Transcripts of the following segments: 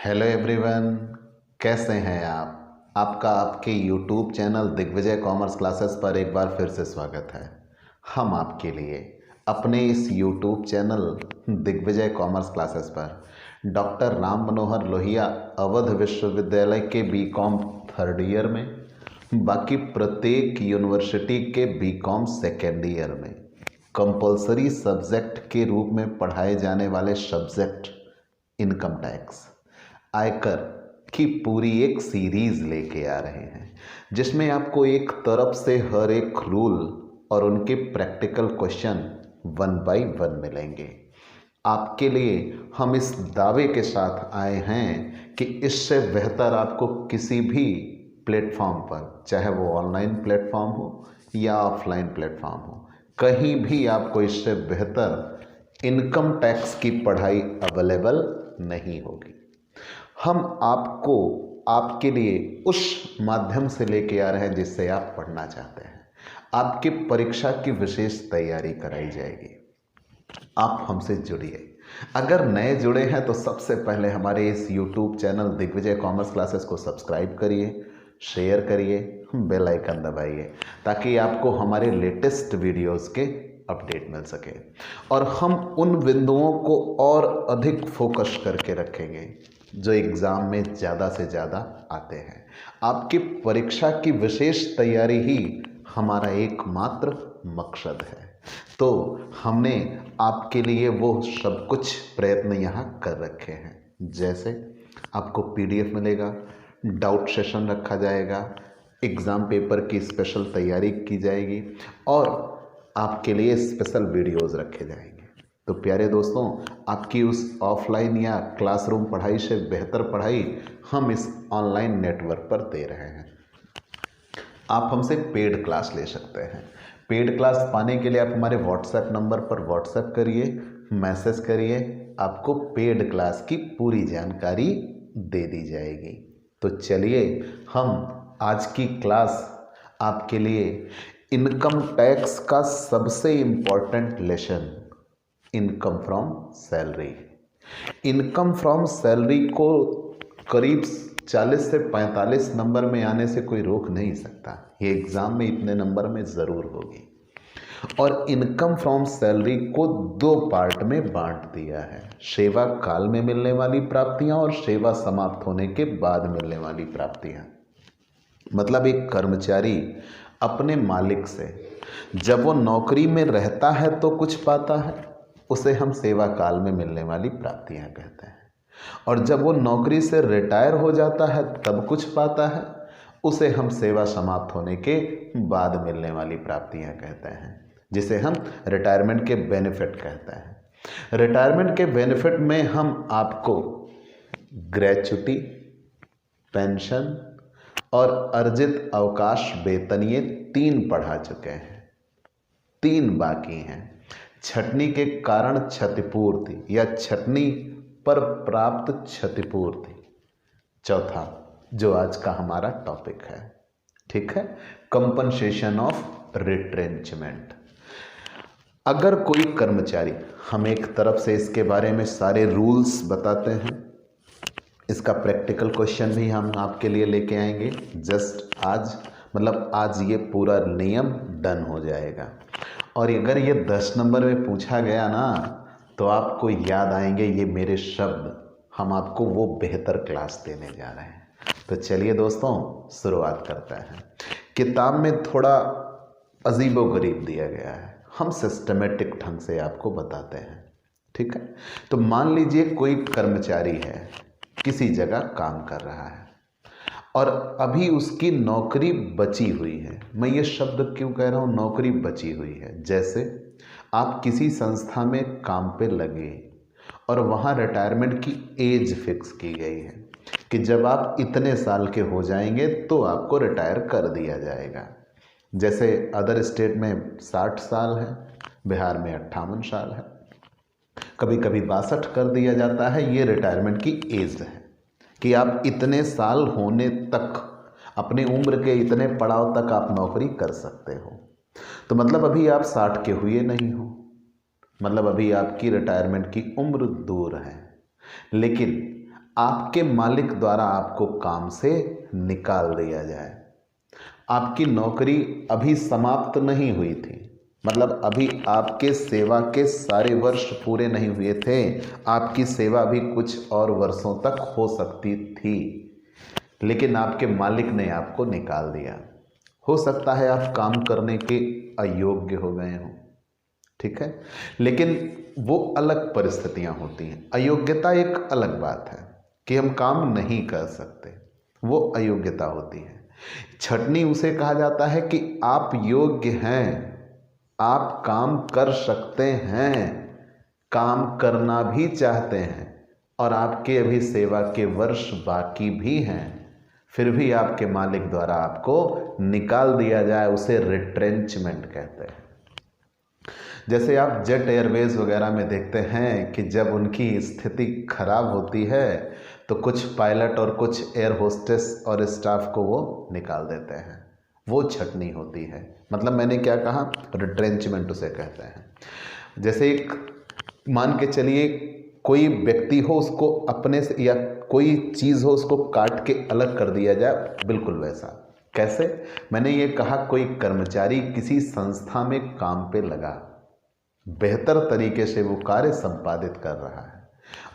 Hello everyone, कैसे हैं आप। आपका आपके YouTube channel Digvijay commerce classes पर एक बार फिर से स्वागत है। हम आपके लिए अपने इस YouTube channel Digvijay commerce classes पर डॉक्टर राम मनोहर लोहिया अवध विश्वविद्यालय के बीकॉम थर्ड ईयर में, बाकी प्रत्येक यूनिवर्सिटी के बीकॉम सेकेंड ईयर में कंपलसरी सब्जेक्ट के रूप में पढ़ाए जाने वाले सब्जेक्ट इनकम टैक्स, आयकर की पूरी एक सीरीज लेके आ रहे हैं, जिसमें आपको एक तरफ से हर एक रूल और उनके प्रैक्टिकल क्वेश्चन 1 बाय 1 मिलेंगे। आपके लिए हम इस दावे के साथ आए हैं कि इससे बेहतर आपको किसी भी प्लेटफॉर्म पर, चाहे वो ऑनलाइन प्लेटफॉर्म हो या ऑफलाइन प्लेटफॉर्म हो, कहीं भी आपको इससे बेहतर इनकम टैक्स की पढ़ाई अवेलेबल नहीं होगी। हम आपको आपके लिए उस माध्यम से लेके आ रहे हैं जिससे आप पढ़ना चाहते हैं। आपकी परीक्षा की विशेष तैयारी कराई जाएगी। आप हमसे जुड़िए। अगर नए जुड़े हैं तो सबसे पहले हमारे इस YouTube channel Digvijay commerce classes को सब्सक्राइब करिए, शेयर करिए, बेल आइकन दबाइए, ताकि आपको हमारे लेटेस्ट वीडियोस के अपडेट मिल सके। और हम उन बिंदुओं को और अधिक फोकस करके रखेंगे जो एग्ज़ाम में ज़्यादा से ज़्यादा आते हैं। आपकी परीक्षा की विशेष तैयारी ही हमारा एकमात्र मकसद है। तो हमने आपके लिए वो सब कुछ प्रयत्न यहाँ कर रखे हैं। जैसे आपको PDF मिलेगा, डाउट सेशन रखा जाएगा, एग्ज़ाम पेपर की स्पेशल तैयारी की जाएगी और आपके लिए स्पेशल वीडियोज़ रखे जाएंगे। तो प्यारे दोस्तों, आपकी उस ऑफलाइन या क्लासरूम पढ़ाई से बेहतर पढ़ाई हम इस ऑनलाइन नेटवर्क पर दे रहे हैं। आप हमसे पेड क्लास ले सकते हैं। पेड क्लास पाने के लिए आप हमारे व्हाट्सएप नंबर पर व्हाट्सएप करिए, मैसेज करिए, आपको पेड क्लास की पूरी जानकारी दे दी जाएगी। तो चलिए हम आज की क्लास आपके लिए इनकम टैक्स का सबसे important lesson, income from salary. Income from salary को करीब 40 से 45 नंबर में आने से कोई रोक नहीं सकता। ये एग्ज़ाम में इतने नंबर में ज़रूर होगी। और इनकम फ्रॉम सैलरी को 2 पार्ट में बांट दिया है, सेवा काल में मिलने वाली प्राप्तियां और सेवा समाप्त होने के बाद मिलने वाली प्राप्तियां। मतलब एक कर्मचारी अपने मालिक से जब वो नौकरी में रहता है तो कुछ पाता है, उसे हम सेवा काल में मिलने वाली प्राप्तियां कहते हैं। और जब वो नौकरी से रिटायर हो जाता है तब कुछ पाता है, उसे हम सेवा समाप्त होने के बाद मिलने वाली प्राप्तियां कहते हैं, जिसे हम रिटायरमेंट के बेनिफिट कहते हैं। रिटायरमेंट के बेनिफिट में हम आपको ग्रेच्युटी, पेंशन और अर्जित अवकाश वेतन, ये 3 पढ़ा चुके हैं। 3 बाकी हैं। छटनी के कारण क्षतिपूर्ति या छटनी पर प्राप्त क्षतिपूर्ति, चौथा जो आज का हमारा टॉपिक है, ठीक है, कंपनसेशन ऑफ रिट्रेंचमेंट। अगर कोई कर्मचारी, हम एक तरफ से इसके बारे में सारे रूल्स बताते हैं, इसका प्रैक्टिकल क्वेश्चन भी हम आपके लिए लेके आएंगे। जस्ट आज ये पूरा नियम डन हो जाएगा। और अगर ये 10 नंबर में पूछा गया ना, तो आपको याद आएंगे ये मेरे शब्द, हम आपको वो बेहतर क्लास देने जा रहे हैं। तो चलिए दोस्तों, शुरुआत करते हैं। किताब में थोड़ा अजीबोगरीब दिया गया है, हम सिस्टमेटिक ढंग से आपको बताते हैं, ठीक है। तो मान लीजिए कोई कर्मचारी है, किसी जगह काम कर रहा है और अभी उसकी नौकरी बची हुई है। मैं ये शब्द क्यों कह रहा हूँ, नौकरी बची हुई है? जैसे आप किसी संस्था में काम पे लगे और वहाँ रिटायरमेंट की एज फिक्स की गई है कि जब आप इतने साल के हो जाएंगे तो आपको रिटायर कर दिया जाएगा। जैसे अदर स्टेट में 60 साल है, बिहार में 58 साल है, कभी कभी 62 कर दिया जाता है। ये रिटायरमेंट की एज है कि आप इतने साल होने तक, अपनी उम्र के इतने पड़ाव तक आप नौकरी कर सकते हो। तो मतलब अभी आप 60 के हुए नहीं हो, मतलब अभी आपकी रिटायरमेंट की उम्र दूर है। लेकिन आपके मालिक द्वारा आपको काम से निकाल दिया जाए। आपकी नौकरी अभी समाप्त नहीं हुई थी, मतलब अभी आपके सेवा के सारे वर्ष पूरे नहीं हुए थे, आपकी सेवा भी कुछ और वर्षों तक हो सकती थी, लेकिन आपके मालिक ने आपको निकाल दिया। हो सकता है आप काम करने के अयोग्य हो गए हों, ठीक है, लेकिन वो अलग परिस्थितियां होती हैं। अयोग्यता एक अलग बात है कि हम काम नहीं कर सकते, वो अयोग्यता होती है। छटनी उसे कहा जाता है कि आप योग्य हैं, आप काम कर सकते हैं, काम करना भी चाहते हैं और आपके अभी सेवा के वर्ष बाकी भी हैं, फिर भी आपके मालिक द्वारा आपको निकाल दिया जाए, उसे रिट्रेंचमेंट कहते हैं। जैसे आप जेट एयरवेज वगैरह में देखते हैं कि जब उनकी स्थिति खराब होती है तो कुछ पायलट और कुछ एयर होस्टेस और स्टाफ को वो निकाल देते हैं, वो छटनी होती है। मतलब मैंने क्या कहा, रिट्रेंचमेंट उसे कहते हैं। जैसे एक मान के चलिए कोई व्यक्ति हो, उसको अपने से या कोई चीज़ हो उसको काट के अलग कर दिया जाए, बिल्कुल वैसा। कैसे? मैंने ये कहा कोई कर्मचारी किसी संस्था में काम पे लगा, बेहतर तरीके से वो कार्य संपादित कर रहा है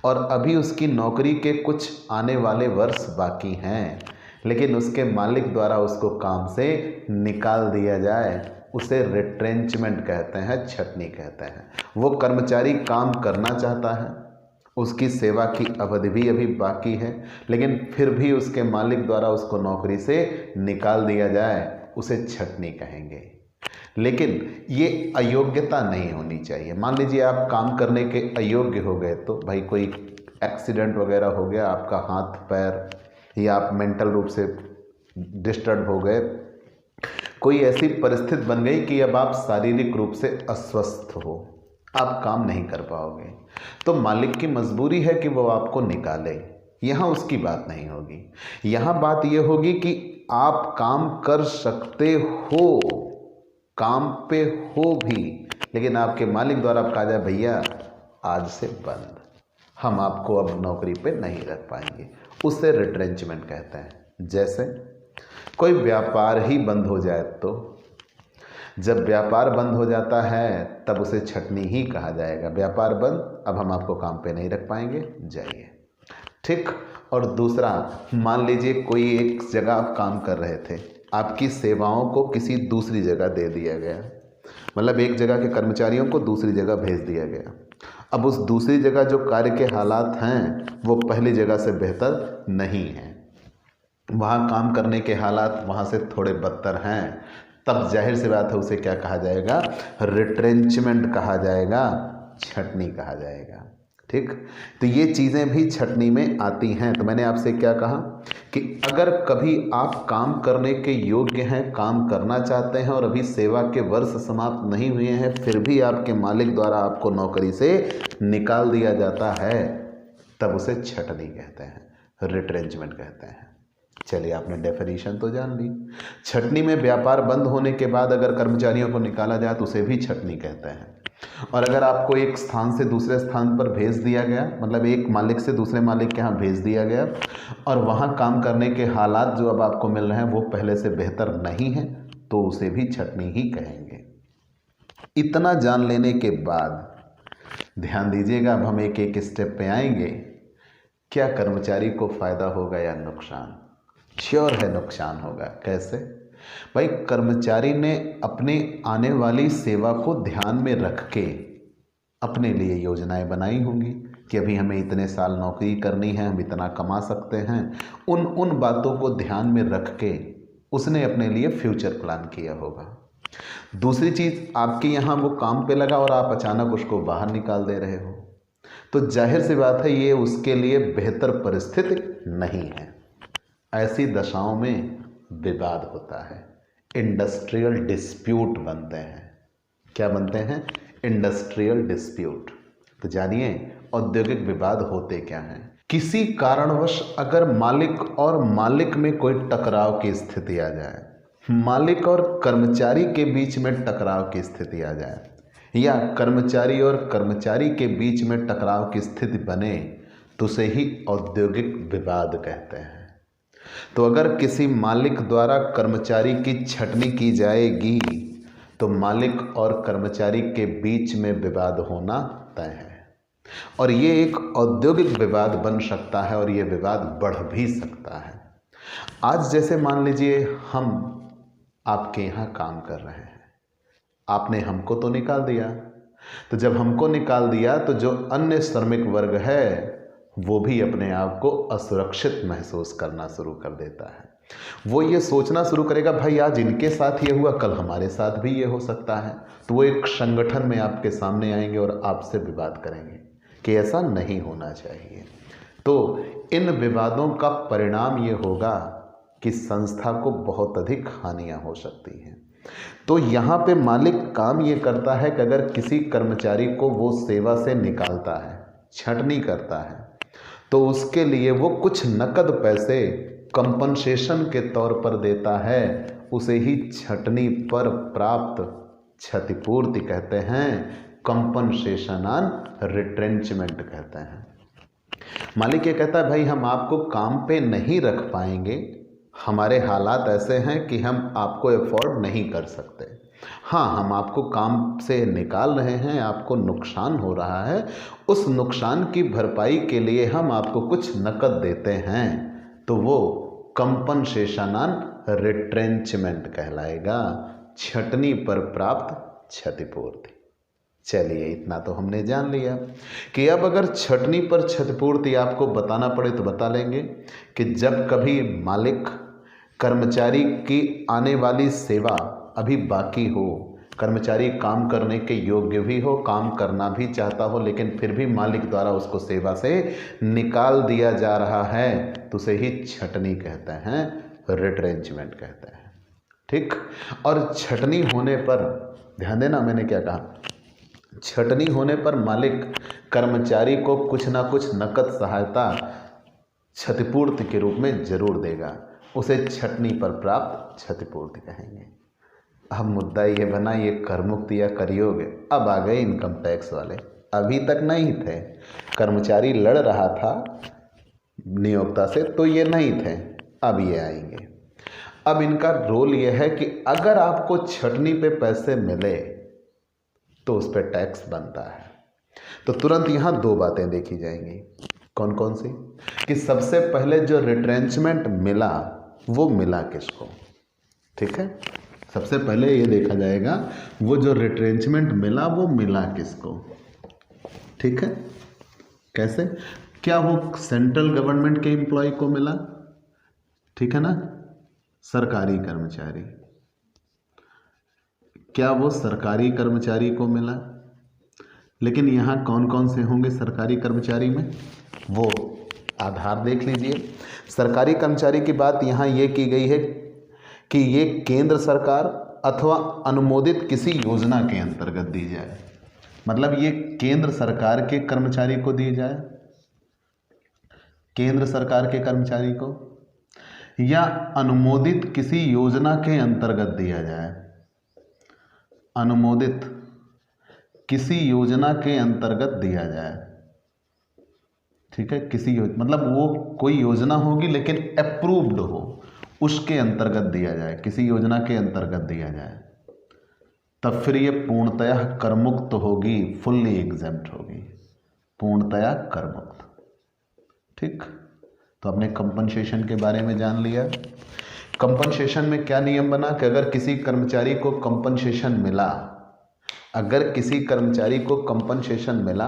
और अभी उसकी नौकरी के कुछ आने वाले वर्ष बाकी हैं, लेकिन उसके मालिक द्वारा उसको काम से निकाल दिया जाए, उसे रिट्रेंचमेंट कहते हैं, छटनी कहते हैं। वो कर्मचारी काम करना चाहता है, उसकी सेवा की अवधि भी अभी बाकी है, लेकिन फिर भी उसके मालिक द्वारा उसको नौकरी से निकाल दिया जाए, उसे छटनी कहेंगे। लेकिन ये अयोग्यता नहीं होनी चाहिए। मान लीजिए आप काम करने के अयोग्य हो गए, तो भाई कोई एक्सीडेंट वगैरह हो गया, आपका हाथ पैर, या आप मेंटल रूप से डिस्टर्ब हो गए, कोई ऐसी परिस्थिति बन गई कि अब आप शारीरिक रूप से अस्वस्थ हो, आप काम नहीं कर पाओगे, तो मालिक की मजबूरी है कि वो आपको निकाले। यहाँ उसकी बात नहीं होगी, यहाँ बात ये होगी कि आप काम कर सकते हो, काम पे हो भी, लेकिन आपके मालिक द्वारा कहा जाए भैया आज से बंद, हम आपको अब नौकरी पे नहीं रख पाएंगे, उसे रिट्रेंचमेंट कहते हैं। जैसे कोई व्यापार ही बंद हो जाए, तो जब व्यापार बंद हो जाता है तब उसे छटनी ही कहा जाएगा। व्यापार बंद, अब हम आपको काम पे नहीं रख पाएंगे, जाइए, ठीक। और दूसरा, मान लीजिए कोई एक जगह आप काम कर रहे थे, आपकी सेवाओं को किसी दूसरी जगह दे दिया गया, मतलब एक जगह के कर्मचारियों को दूसरी जगह भेज दिया गया। अब उस दूसरी जगह जो कार्य के हालात हैं वो पहली जगह से बेहतर नहीं हैं, वहाँ काम करने के हालात वहाँ से थोड़े बदतर हैं, तब जाहिर सी बात है उसे क्या कहा जाएगा, रिट्रेंचमेंट कहा जाएगा, छटनी कहा जाएगा, ठीक। तो ये चीज़ें भी छटनी में आती हैं। तो मैंने आपसे क्या कहा कि अगर कभी आप काम करने के योग्य हैं, काम करना चाहते हैं और अभी सेवा के वर्ष समाप्त नहीं हुए हैं, फिर भी आपके मालिक द्वारा आपको नौकरी से निकाल दिया जाता है, तब उसे छटनी कहते हैं, रिट्रेंचमेंट कहते हैं। चलिए, आपने डेफिनेशन तो जान ली। छटनी में व्यापार बंद होने के बाद अगर कर्मचारियों को निकाला जाए तो उसे भी छटनी कहते हैं। और अगर आपको एक स्थान से दूसरे स्थान पर भेज दिया गया, मतलब एक मालिक से दूसरे मालिक के यहाँ भेज दिया गया और वहाँ काम करने के हालात जो अब आपको मिल रहे हैं वो पहले से बेहतर नहीं हैं, तो उसे भी छटनी ही कहेंगे। इतना जान लेने के बाद ध्यान दीजिएगा, अब हम एक एक स्टेप पे आएंगे। क्या कर्मचारी को फ़ायदा होगा या नुकसान? श्योर है नुकसान होगा। कैसे? भाई, कर्मचारी ने अपने आने वाली सेवा को ध्यान में रख के अपने लिए योजनाएं बनाई होंगी कि अभी हमें इतने साल नौकरी करनी है, हम इतना कमा सकते हैं। उन बातों को ध्यान में रख के उसने अपने लिए फ्यूचर प्लान किया होगा। दूसरी चीज़, आपके यहाँ वो काम पे लगा और आप अचानक उसको बाहर निकाल दे रहे हो, तो जाहिर सी बात है ये उसके लिए बेहतर परिस्थिति नहीं है। ऐसी दशाओं में विवाद होता है, इंडस्ट्रियल डिस्प्यूट बनते हैं। क्या बनते हैं? Industrial dispute. तो जानिए औद्योगिक विवाद होते क्या हैं। किसी कारणवश अगर मालिक और मालिक में कोई टकराव की स्थिति आ जाए, मालिक और कर्मचारी के बीच में टकराव की स्थिति आ जाए, या कर्मचारी और कर्मचारी के बीच में टकराव की स्थिति बने, तो उसे ही औद्योगिक विवाद कहते हैं। तो अगर किसी मालिक द्वारा कर्मचारी की छंटनी की जाएगी तो मालिक और कर्मचारी के बीच में विवाद होना तय है, और ये एक औद्योगिक विवाद बन सकता है और ये विवाद बढ़ भी सकता है। आज जैसे मान लीजिए हम आपके यहाँ काम कर रहे हैं, आपने हमको तो निकाल दिया, तो जब हमको निकाल दिया तो जो अन्य श्रमिक वर्ग है वो भी अपने आप को असुरक्षित महसूस करना शुरू कर देता है। वो ये सोचना शुरू करेगा, भाई आज इनके साथ ये हुआ, कल हमारे साथ भी ये हो सकता है। तो वो एक संगठन में आपके सामने आएंगे और आपसे विवाद करेंगे कि ऐसा नहीं होना चाहिए। तो इन विवादों का परिणाम ये होगा कि संस्था को बहुत अधिक हानियां हो सकती हैं। तो यहाँ पे मालिक काम ये करता है कि अगर किसी कर्मचारी को वो सेवा से निकालता है, छंटनी करता है, तो उसके लिए वो कुछ नकद पैसे कंपनसेशन के तौर पर देता है। उसे ही छंटनी पर प्राप्त क्षतिपूर्ति कहते हैं, कंपनसेशन ऑन रिट्रेंचमेंट कहते हैं। मालिक ये कहता है, भाई हम आपको काम पे नहीं रख पाएंगे, हमारे हालात ऐसे हैं कि हम आपको अफोर्ड नहीं कर सकते। हाँ, हम आपको काम से निकाल रहे हैं, आपको नुकसान हो रहा है, उस नुकसान की भरपाई के लिए हम आपको कुछ नकद देते हैं, तो वो कंपनसेशन ऑन रिट्रेंचमेंट कहलाएगा, छंटनी पर प्राप्त क्षतिपूर्ति। चलिए, इतना तो हमने जान लिया कि अब अगर छंटनी पर क्षतिपूर्ति आपको बताना पड़े तो बता लेंगे कि जब कभी मालिक कर्मचारी की आने वाली सेवा अभी बाकी हो, कर्मचारी काम करने के योग्य भी हो, काम करना भी चाहता हो, लेकिन फिर भी मालिक द्वारा उसको सेवा से निकाल दिया जा रहा है, तो उसे ही छंटनी कहते हैं, रिट्रेंचमेंट कहते हैं। ठीक। और छंटनी होने पर ध्यान देना, मैंने क्या कहा, छंटनी होने पर मालिक कर्मचारी को कुछ ना कुछ नकद सहायता क्षतिपूर्ति के रूप में जरूर देगा, उसे छंटनी पर प्राप्त क्षतिपूर्ति कहेंगे। अब मुद्दा ये बना, ये कर मुक्ति या करयोग, अब आ गए इनकम टैक्स वाले। अभी तक नहीं थे, कर्मचारी लड़ रहा था नियोक्ता से तो ये नहीं थे, अब ये आएंगे। अब इनका रोल ये है कि अगर आपको छंटनी पे पैसे मिले तो उस पर टैक्स बनता है। तो तुरंत यहाँ दो बातें देखी जाएंगी। कौन कौन सी? कि सबसे पहले जो रिट्रेंचमेंट मिला वो मिला किसको। ठीक है, सबसे पहले ये देखा जाएगा वो जो रिट्रेंचमेंट मिला वो मिला किसको। ठीक है, कैसे? क्या वो सेंट्रल गवर्नमेंट के एम्प्लॉय को मिला? ठीक है ना, सरकारी कर्मचारी। क्या वो सरकारी कर्मचारी को मिला? लेकिन यहाँ कौन कौन से होंगे सरकारी कर्मचारी में, वो आधार देख लीजिए। सरकारी कर्मचारी की बात यहाँ ये की गई है कि ये केंद्र सरकार अथवा अनुमोदित किसी योजना के अंतर्गत दी जाए। मतलब ये केंद्र सरकार के कर्मचारी को दी जाए, केंद्र सरकार के कर्मचारी को, या अनुमोदित किसी योजना के अंतर्गत दिया जाए। अनुमोदित किसी योजना के अंतर्गत दिया जाए। ठीक है, किसी मतलब वो कोई योजना होगी लेकिन अप्रूव्ड हो, उसके अंतर्गत दिया जाए, किसी योजना के अंतर्गत दिया जाए, तब फिर ये पूर्णतया करमुक्त होगी, फुल्ली एग्जेम्प्ट होगी, पूर्णतया करमुक्त। ठीक, तो आपने कंपनसेशन के बारे में जान लिया। कंपनसेशन में क्या नियम बना कि अगर किसी कर्मचारी को कंपनसेशन मिला, अगर किसी कर्मचारी को कंपनसेशन मिला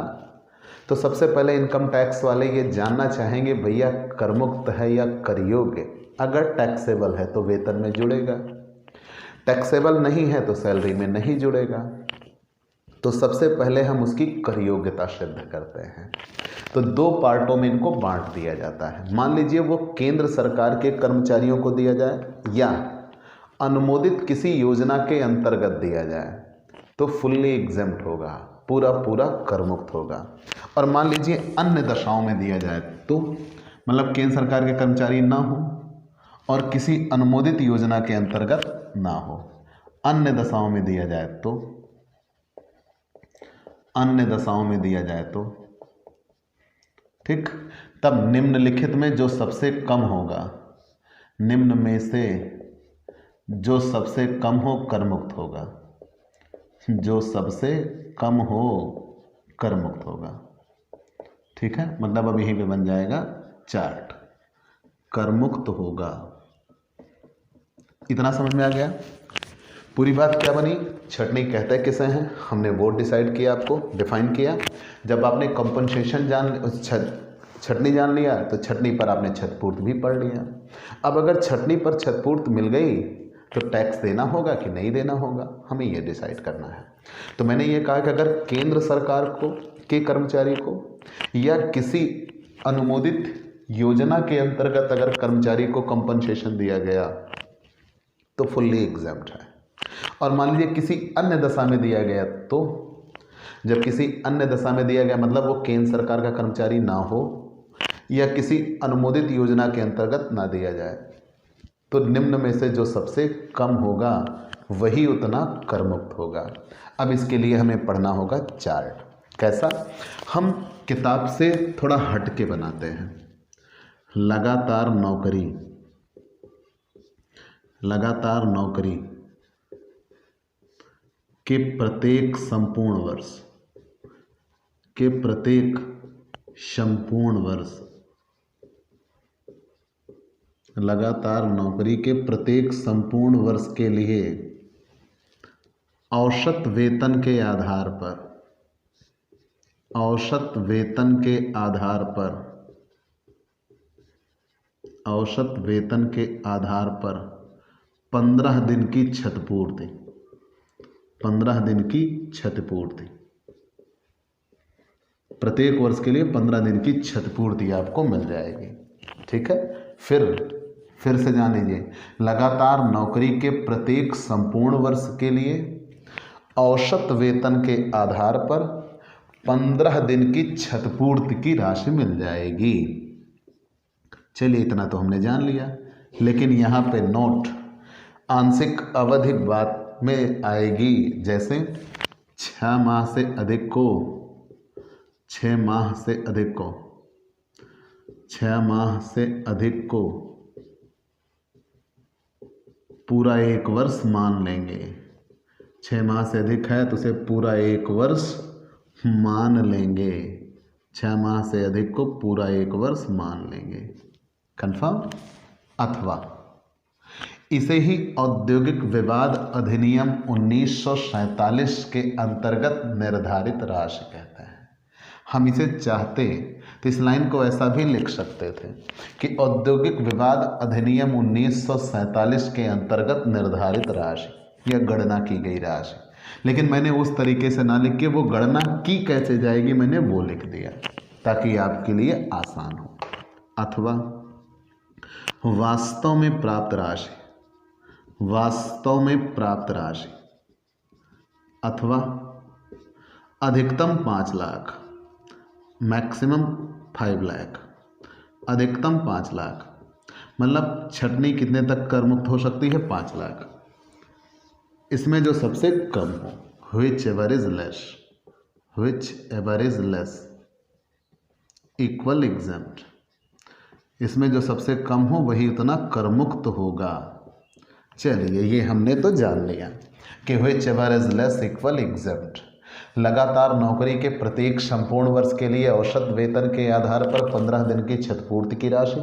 तो सबसे पहले इनकम टैक्स वाले ये जानना चाहेंगे, भैया करमुक्त है या करयोग्य। अगर टैक्सेबल है तो वेतन में जुड़ेगा, टैक्सेबल नहीं है तो सैलरी में नहीं जुड़ेगा। तो सबसे पहले हम उसकी करयोग्यता सिद्ध करते हैं। तो दो पार्टों में इनको बांट दिया जाता है। मान लीजिए वो केंद्र सरकार के कर्मचारियों को दिया जाए या अनुमोदित किसी योजना के अंतर्गत दिया जाए तो फुल्ली एग्जेम्प्ट होगा, पूरा पूरा करमुक्त होगा। और मान लीजिए अन्य दशाओं में दिया जाए तो मतलब केंद्र सरकार के कर्मचारी ना हो और किसी अनुमोदित योजना के अंतर्गत ना हो, अन्य दशाओं में दिया जाए तो, अन्य दशाओं में दिया जाए तो ठीक। तब निम्नलिखित में जो सबसे कम होगा, निम्न में से जो सबसे कम हो कर मुक्त होगा, जो सबसे कम हो कर मुक्त होगा। ठीक है, मतलब अब यहीं पे बन जाएगा चार्ट, कर मुक्त होगा। इतना समझ में आ गया। पूरी बात क्या बनी, छटनी कहते किसे हैं, हमने वो डिसाइड किया, आपको डिफाइन किया। जब आपने कंपनसेशन छटनी जान लिया तो छटनी पर आपने छतपूर्त भी पढ़ लिया। अब अगर छटनी पर छतपूर्त मिल गई तो टैक्स देना होगा कि नहीं देना होगा, हमें ये डिसाइड करना है। तो मैंने ये कहा कि अगर केंद्र सरकार को के कर्मचारी को या किसी अनुमोदित योजना के अंतर्गत अगर कर्मचारी को कंपनसेशन दिया गया तो फुल्ली एग्जैम्प्ट है। और मान लीजिए किसी अन्य दशा में दिया गया, तो जब किसी अन्य दशा में दिया गया मतलब वो केंद्र सरकार का कर्मचारी ना हो या किसी अनुमोदित योजना के अंतर्गत ना दिया जाए, तो निम्न में से जो सबसे कम होगा वही उतना कर मुक्त होगा। अब इसके लिए हमें पढ़ना होगा चार्ट। कैसा, हम किताब से थोड़ा हट के बनाते हैं। लगातार नौकरी, लगातार नौकरी के प्रत्येक संपूर्ण वर्ष, के प्रत्येक संपूर्ण वर्ष, लगातार नौकरी के प्रत्येक संपूर्ण वर्ष के लिए औसत वेतन के आधार पर, औसत वेतन के आधार पर, औसत वेतन के आधार पर 15 दिन की क्षतिपूर्ति, 15 दिन की क्षतिपूर्ति, प्रत्येक वर्ष के लिए 15 दिन की क्षतिपूर्ति आपको मिल जाएगी। ठीक है, फिर से जान लीजिए, लगातार नौकरी के प्रत्येक संपूर्ण वर्ष के लिए औसत वेतन के आधार पर 15 दिन की क्षतिपूर्ति की राशि मिल जाएगी। चलिए इतना तो हमने जान लिया, लेकिन यहाँ पे नोट आंशिक अवधि बात में आएगी। जैसे 6 माह से अधिक को, 6 माह से अधिक को, 6 माह से अधिक को पूरा 1 वर्ष मान लेंगे। 6 माह से अधिक है तो उसे पूरा 1 वर्ष मान लेंगे। 6 माह से अधिक को पूरा 1 वर्ष मान लेंगे। कंफर्म। अथवा इसे ही औद्योगिक विवाद अधिनियम 1947 के अंतर्गत निर्धारित राशि कहते हैं। हम इसे चाहते तो इस लाइन को ऐसा भी लिख सकते थे कि औद्योगिक विवाद अधिनियम 1947 के अंतर्गत निर्धारित राशि या गणना की गई राशि, लेकिन मैंने उस तरीके से ना लिख के वो गणना की कैसे जाएगी मैंने वो लिख दिया ताकि आपके लिए आसान हो। अथवा वास्तव में प्राप्त राशि, वास्तव में प्राप्त राशि, अथवा अधिकतम 5 लाख, मैक्सिमम 5 लाख, अधिकतम 5 लाख, मतलब छटनी कितने तक कर मुक्त हो सकती है, 5 लाख। इसमें जो सबसे कम हो, which ever is less, which ever is less equal exempt, इसमें जो सबसे कम हो वही उतना कर मुक्त होगा। चलिए ये हमने तो जान लिया कि which ever is less equal exempt, लगातार नौकरी के प्रत्येक संपूर्ण वर्ष के लिए औसत वेतन के आधार पर 15 दिन की क्षतिपूर्ति की राशि।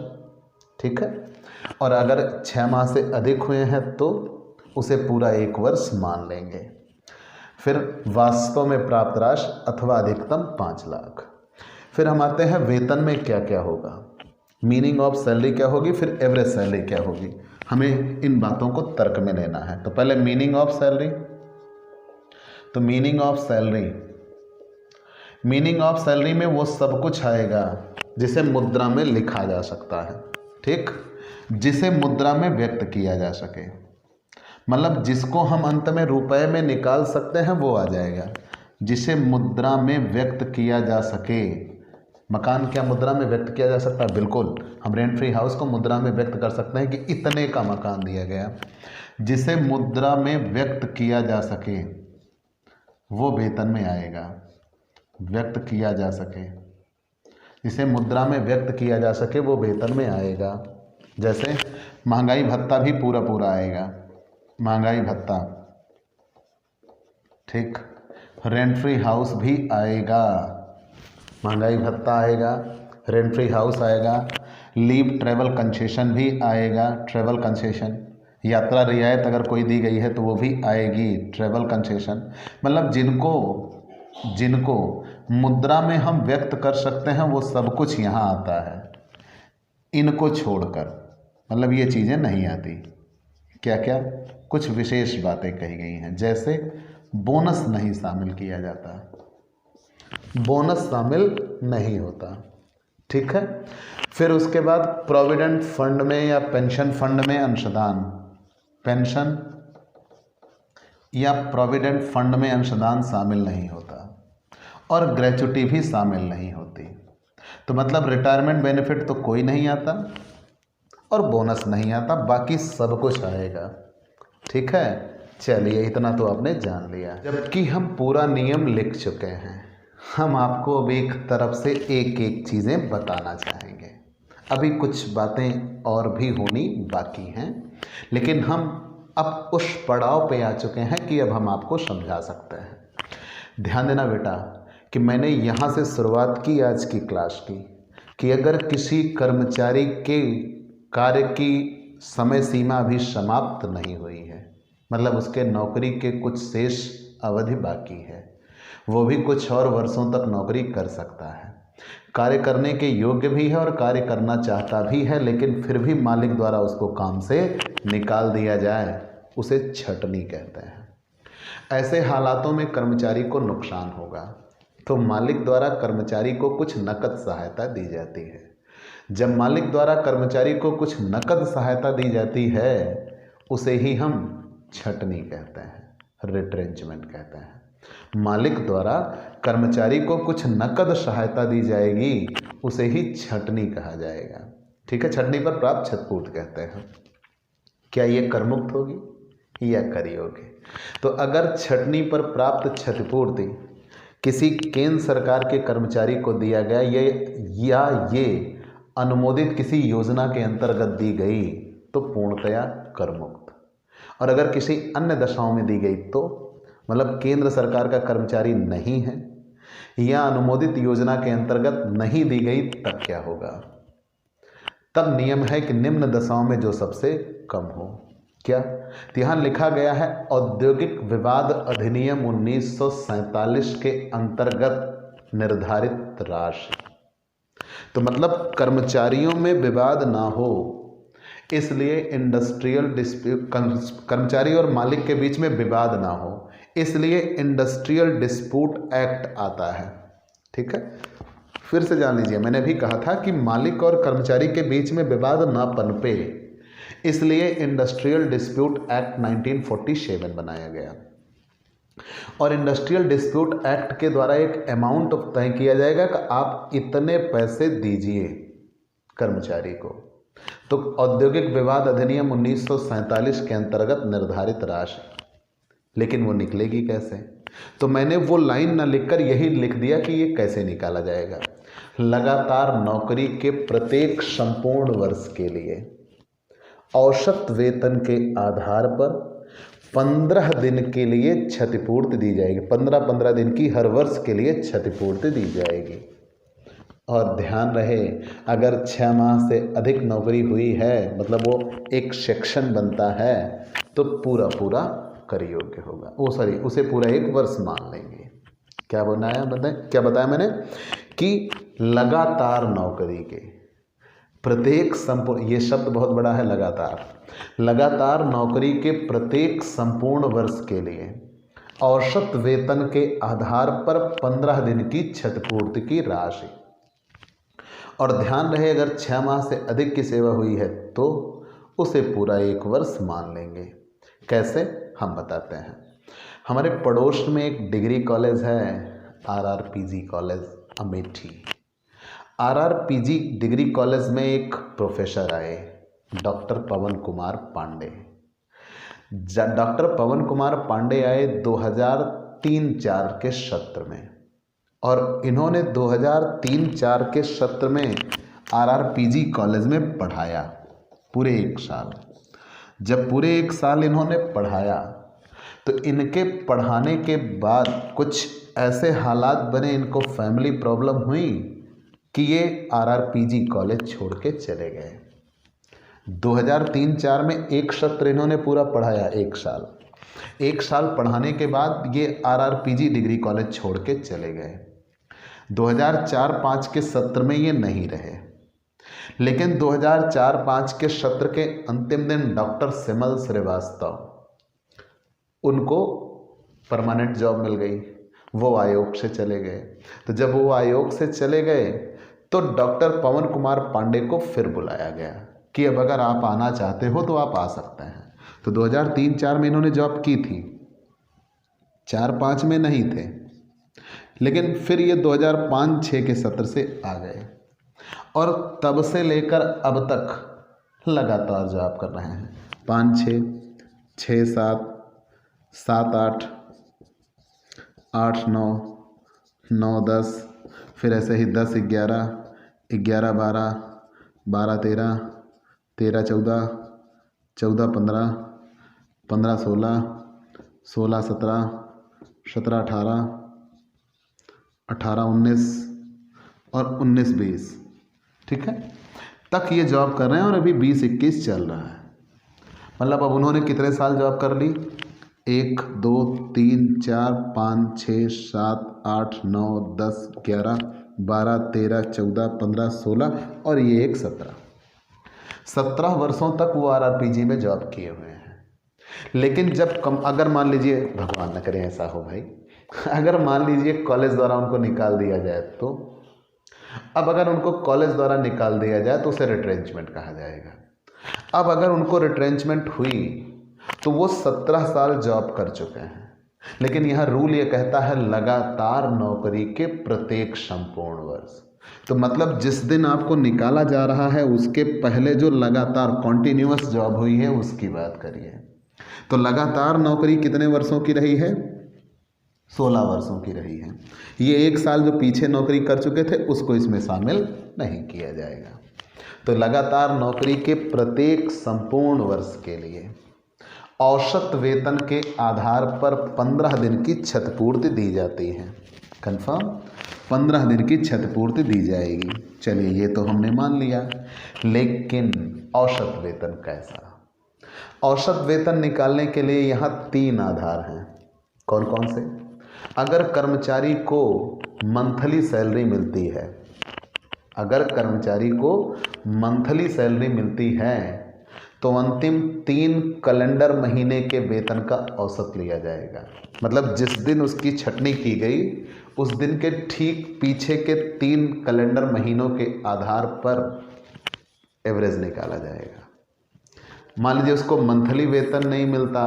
ठीक है, और अगर 6 माह से अधिक हुए हैं तो उसे पूरा 1 वर्ष मान लेंगे। फिर वास्तव में प्राप्त राशि अथवा अधिकतम 5 लाख। फिर हम आते हैं वेतन में क्या क्या होगा, मीनिंग ऑफ सैलरी क्या होगी, फिर एवरेज सैलरी क्या होगी। हमें इन बातों को तर्क में लेना है। तो पहले मीनिंग ऑफ सैलरी, तो meaning of salary, meaning of salary में वो सब कुछ आएगा जिसे मुद्रा में लिखा जा सकता है। ठीक, जिसे मुद्रा में व्यक्त किया जा सके, मतलब जिसको हम अंत में रुपए में निकाल सकते हैं वो आ जाएगा। जिसे मुद्रा में व्यक्त किया जा सके, मकान क्या मुद्रा में व्यक्त किया जा सकता है, बिल्कुल। हम रेंट फ्री हाउस को मुद्रा में व्यक्त कर सकते हैं कि इतने का मकान दिया गया। जिसे मुद्रा में व्यक्त किया जा सके वो वेतन में आएगा, व्यक्त किया जा सके। जिसे मुद्रा में व्यक्त किया जा सके वो वेतन में आएगा। जैसे महंगाई भत्ता भी पूरा पूरा आएगा, महंगाई भत्ता, ठीक। रेंट फ्री हाउस भी आएगा, महंगाई भत्ता आएगा, रेंट फ्री हाउस आएगा, लीव ट्रैवल कंसेशन भी आएगा, ट्रैवल कंसेशन, यात्रा रियायत अगर कोई दी गई है तो वो भी आएगी, ट्रैवल कंसेशन। मतलब जिनको मुद्रा में हम व्यक्त कर सकते हैं वो सब कुछ यहाँ आता है, इनको छोड़कर, मतलब ये चीज़ें नहीं आती। क्या क्या? कुछ विशेष बातें कही गई हैं, जैसे बोनस नहीं शामिल किया जाता, बोनस शामिल नहीं होता, ठीक है। फिर उसके बाद प्रोविडेंट फंड में या पेंशन फंड में अंशदान, पेंशन या प्रोविडेंट फंड में अंशदान शामिल नहीं होता, और ग्रेच्युटी भी शामिल नहीं होती। तो मतलब रिटायरमेंट बेनिफिट तो कोई नहीं आता और बोनस नहीं आता, बाकी सब कुछ आएगा, ठीक है। चलिए इतना तो आपने जान लिया। जबकि हम पूरा नियम लिख चुके हैं, हम आपको अब एक तरफ से एक एक चीज़ें बताना चाहेंगे। अभी कुछ बातें और भी होनी बाकी हैं, लेकिन हम अब उस पड़ाव पे आ चुके हैं कि अब हम आपको समझा सकते हैं। ध्यान देना बेटा कि मैंने यहाँ से शुरुआत की आज की क्लास की कि अगर किसी कर्मचारी के कार्य की समय सीमा अभी समाप्त नहीं हुई है, मतलब उसके नौकरी के कुछ शेष अवधि बाकी है, वो भी कुछ और वर्षों तक नौकरी कर सकता है, कार्य करने के योग्य भी है और कार्य करना चाहता भी है, लेकिन फिर भी मालिक द्वारा उसको काम से निकाल दिया जाए, उसे छटनी कहते हैं। ऐसे हालातों में कर्मचारी को नुकसान होगा, तो मालिक द्वारा कर्मचारी को कुछ नकद सहायता दी जाती है। जब मालिक द्वारा कर्मचारी को कुछ नकद सहायता दी जाती है, उसे ही हम छटनी कहते हैं, रिट्रेंचमेंट कहते हैं। मालिक द्वारा कर्मचारी को कुछ नकद सहायता दी जाएगी, उसे ही छटनी कहा जाएगा, ठीक है। छटनी पर प्राप्त क्षतिपूर्ति कहते हैं। क्या ये कर मुक्त होगी या कर योग्य? तो अगर छटनी पर प्राप्त क्षतिपूर्ति किसी केंद्र सरकार के कर्मचारी को दिया गया ये अनुमोदित किसी योजना के अंतर्गत दी गई तो पूर्णतया कर मुक्त, और अगर किसी अन्य दशाओं में दी गई तो मतलब केंद्र सरकार का कर्मचारी नहीं है या अनुमोदित योजना के अंतर्गत नहीं दी गई, तब क्या होगा? तब नियम है कि निम्न दशाओं में जो सबसे कम हो। क्या? तो यहाँ लिखा गया है औद्योगिक विवाद अधिनियम 1947 के अंतर्गत निर्धारित राशि। तो मतलब कर्मचारियों में विवाद ना हो, इसलिए इंडस्ट्रियल डिस्प्यूट, कर्मचारी और मालिक के बीच में विवाद ना हो, इसलिए इंडस्ट्रियल डिस्प्यूट एक्ट आता है, ठीक है। फिर से जान लीजिए, मैंने भी कहा था कि मालिक और कर्मचारी के बीच में विवाद ना पनपे, इसलिए इंडस्ट्रियल डिस्प्यूट एक्ट 1947 बनाया गया। और इंडस्ट्रियल डिस्प्यूट एक्ट के द्वारा एक अमाउंट तय किया जाएगा कि आप इतने पैसे दीजिए कर्मचारी को। तो औद्योगिक विवाद अधिनियम 1947 के अंतर्गत निर्धारित राशि, लेकिन वो निकलेगी कैसे? तो मैंने वो लाइन न लिखकर यही लिख दिया कि ये कैसे निकाला जाएगा। लगातार नौकरी के प्रत्येक संपूर्ण वर्ष के लिए औसत वेतन के आधार पर 15 दिन के लिए क्षतिपूर्ति दी जाएगी। 15 दिन की हर वर्ष के लिए क्षतिपूर्ति दी जाएगी। और ध्यान रहे, अगर 6 माह से अधिक नौकरी हुई है, मतलब वो एक सेक्शन बनता है, तो पूरा कर योग्य होगा। उसे पूरा 1 वर्ष मान लेंगे। क्या बताया मैंने कि लगातार नौकरी के प्रत्येक संपूर्ण, ये शब्द बहुत बड़ा है, लगातार नौकरी के प्रत्येक संपूर्ण वर्ष के लिए औसत वेतन के आधार पर 15 दिन की क्षतिपूर्ति की राशि। और ध्यान रहे, अगर 6 माह से अधिक की सेवा हुई है तो उसे पूरा 1 वर्ष मान लेंगे। कैसे? हम बताते हैं। हमारे पड़ोस में एक डिग्री कॉलेज है, RRPG college Amethi. RRPG degree college में एक प्रोफेसर आए, डॉक्टर पवन कुमार पांडे। डॉक्टर पवन कुमार पांडे आए 2003-04 के सत्र में, और इन्होंने 2003-04 के सत्र में RRPG कॉलेज में पढ़ाया पूरे 1 साल। जब पूरे 1 साल इन्होंने पढ़ाया तो इनके पढ़ाने के बाद कुछ ऐसे हालात बने, इनको फैमिली प्रॉब्लम हुई कि ये RRPG कॉलेज छोड़ के चले गए। 2003-04 में 1 सत्र इन्होंने पूरा पढ़ाया, 1 साल पढ़ाने के बाद ये RRPG डिग्री कॉलेज छोड़ के चले गए। 2004-05 के सत्र में ये नहीं रहे, लेकिन 2004-05 के सत्र के अंतिम दिन डॉक्टर सिमल श्रीवास्तव, उनको परमानेंट जॉब मिल गई, वो आयोग से चले गए। तो जब वो आयोग से चले गए तो डॉक्टर पवन कुमार पांडे को फिर बुलाया गया कि अब अगर आप आना चाहते हो तो आप आ सकते हैं। तो 2003-04 में इन्होंने जॉब की थी, 04-05 में नहीं थे, लेकिन फिर ये 2005-06 के सत्र से आ गए और तब से लेकर अब तक लगातार जॉब कर रहे हैं। 5-6, 6-7, 7-8, 8-9, 9-10, फिर ऐसे ही 10-11, 11-12, 12-13, 13-14, 14-15, 15-16, 16-17, 17-18, 18-19 और 19-20, ठीक है, तक ये जॉब कर रहे हैं और अभी 20-21 चल रहा है। मतलब अब उन्होंने कितने साल जॉब कर ली? 1, 2, 3, 4, 5, 6, 7, 8, 9, 10, 11, 12, 13, 14, 15, 16 और ये एक 17 वर्षों तक वो RRPG में जॉब किए हुए हैं। लेकिन जब अगर मान लीजिए, भगवान न करे ऐसा हो भाई, अगर मान लीजिए कॉलेज द्वारा उनको निकाल दिया जाए तो अब अगर उनको कॉलेज द्वारा निकाल दिया जाए तो उसे रिट्रेंचमेंट कहा जाएगा। अब अगर उनको रिट्रेंचमेंट हुई तो वो 17 साल जॉब कर चुके हैं। लेकिन यह रूल ये कहता है लगातार नौकरी के प्रत्येक संपूर्ण वर्ष। तो मतलब जिस दिन आपको निकाला जा रहा है उसके पहले जो लगातार कॉन्टिन्यूअस जॉब हुई है उसकी बात करिए। तो लगातार नौकरी कितने वर्षों की रही है? 16 वर्षों की रही है। ये 1 साल जो पीछे नौकरी कर चुके थे उसको इसमें शामिल नहीं किया जाएगा। तो लगातार नौकरी के प्रत्येक संपूर्ण वर्ष के लिए औसत वेतन के आधार पर 15 दिन की क्षतिपूर्ति दी जाती है। कंफर्म? 15 दिन की क्षतिपूर्ति दी जाएगी। चलिए ये तो हमने मान लिया, लेकिन औसत वेतन कैसा? औसत वेतन निकालने के लिए यहाँ 3 आधार हैं। कौन कौन से? अगर कर्मचारी को मंथली सैलरी मिलती है, अगर कर्मचारी को मंथली सैलरी मिलती है तो अंतिम 3 कैलेंडर महीने के वेतन का औसत लिया जाएगा। मतलब जिस दिन उसकी छटनी की गई उस दिन के ठीक पीछे के 3 कैलेंडर महीनों के आधार पर एवरेज निकाला जाएगा। मान लीजिए उसको मंथली वेतन नहीं मिलता,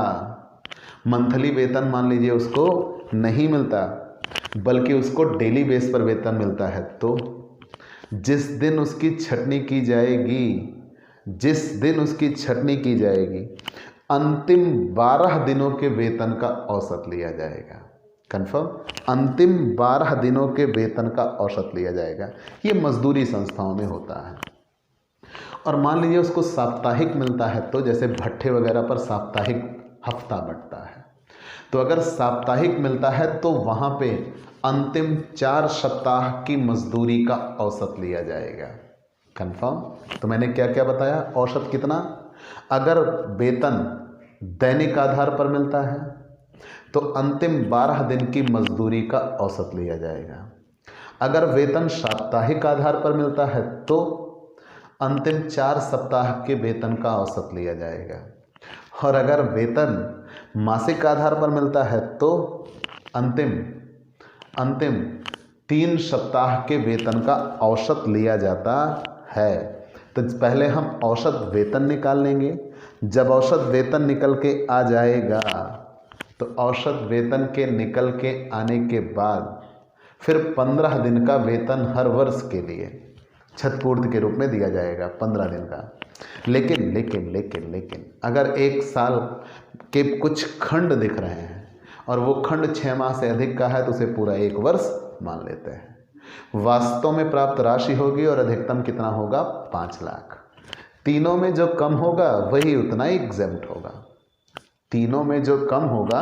मंथली वेतन मान लीजिए उसको नहीं मिलता, बल्कि उसको डेली बेस पर वेतन मिलता है, तो जिस दिन उसकी छटनी की जाएगी, जिस दिन उसकी छटनी की जाएगी अंतिम 12 दिनों के वेतन का औसत लिया जाएगा। कंफर्म? अंतिम 12 दिनों के वेतन का औसत लिया जाएगा। ये मजदूरी संस्थाओं में होता है। और मान लीजिए उसको साप्ताहिक मिलता है, तो जैसे भट्ठे वगैरह पर साप्ताहिक हफ्ता बंटता है, तो अगर साप्ताहिक मिलता है तो वहाँ पे अंतिम 4 सप्ताह की मजदूरी का औसत लिया जाएगा। कंफर्म? तो मैंने क्या क्या बताया? औसत कितना? अगर वेतन दैनिक आधार पर मिलता है तो अंतिम 12 दिन की मजदूरी का औसत लिया जाएगा। अगर वेतन साप्ताहिक आधार पर मिलता है तो अंतिम 4 सप्ताह के वेतन का औसत लिया जाएगा। और अगर वेतन मासिक आधार पर मिलता है तो अंतिम 3 सप्ताह के वेतन का औसत लिया जाता है। तो पहले हम औसत वेतन निकाल लेंगे। जब औसत वेतन निकल के आ जाएगा तो औसत वेतन के निकल के आने के बाद फिर 15 दिन का वेतन हर वर्ष के लिए क्षतिपूर्ति के रूप में दिया जाएगा, 15 दिन का। लेकिन लेकिन लेकिन लेकिन अगर 1 साल के कुछ खंड दिख रहे हैं और वो खंड 6 माह से अधिक का है तो उसे पूरा 1 वर्ष मान लेते हैं। वास्तव में प्राप्त राशि होगी और अधिकतम कितना होगा? 5 लाख। तीनों में जो कम होगा वही उतना एग्जेम्प्ट होगा। तीनों में जो कम होगा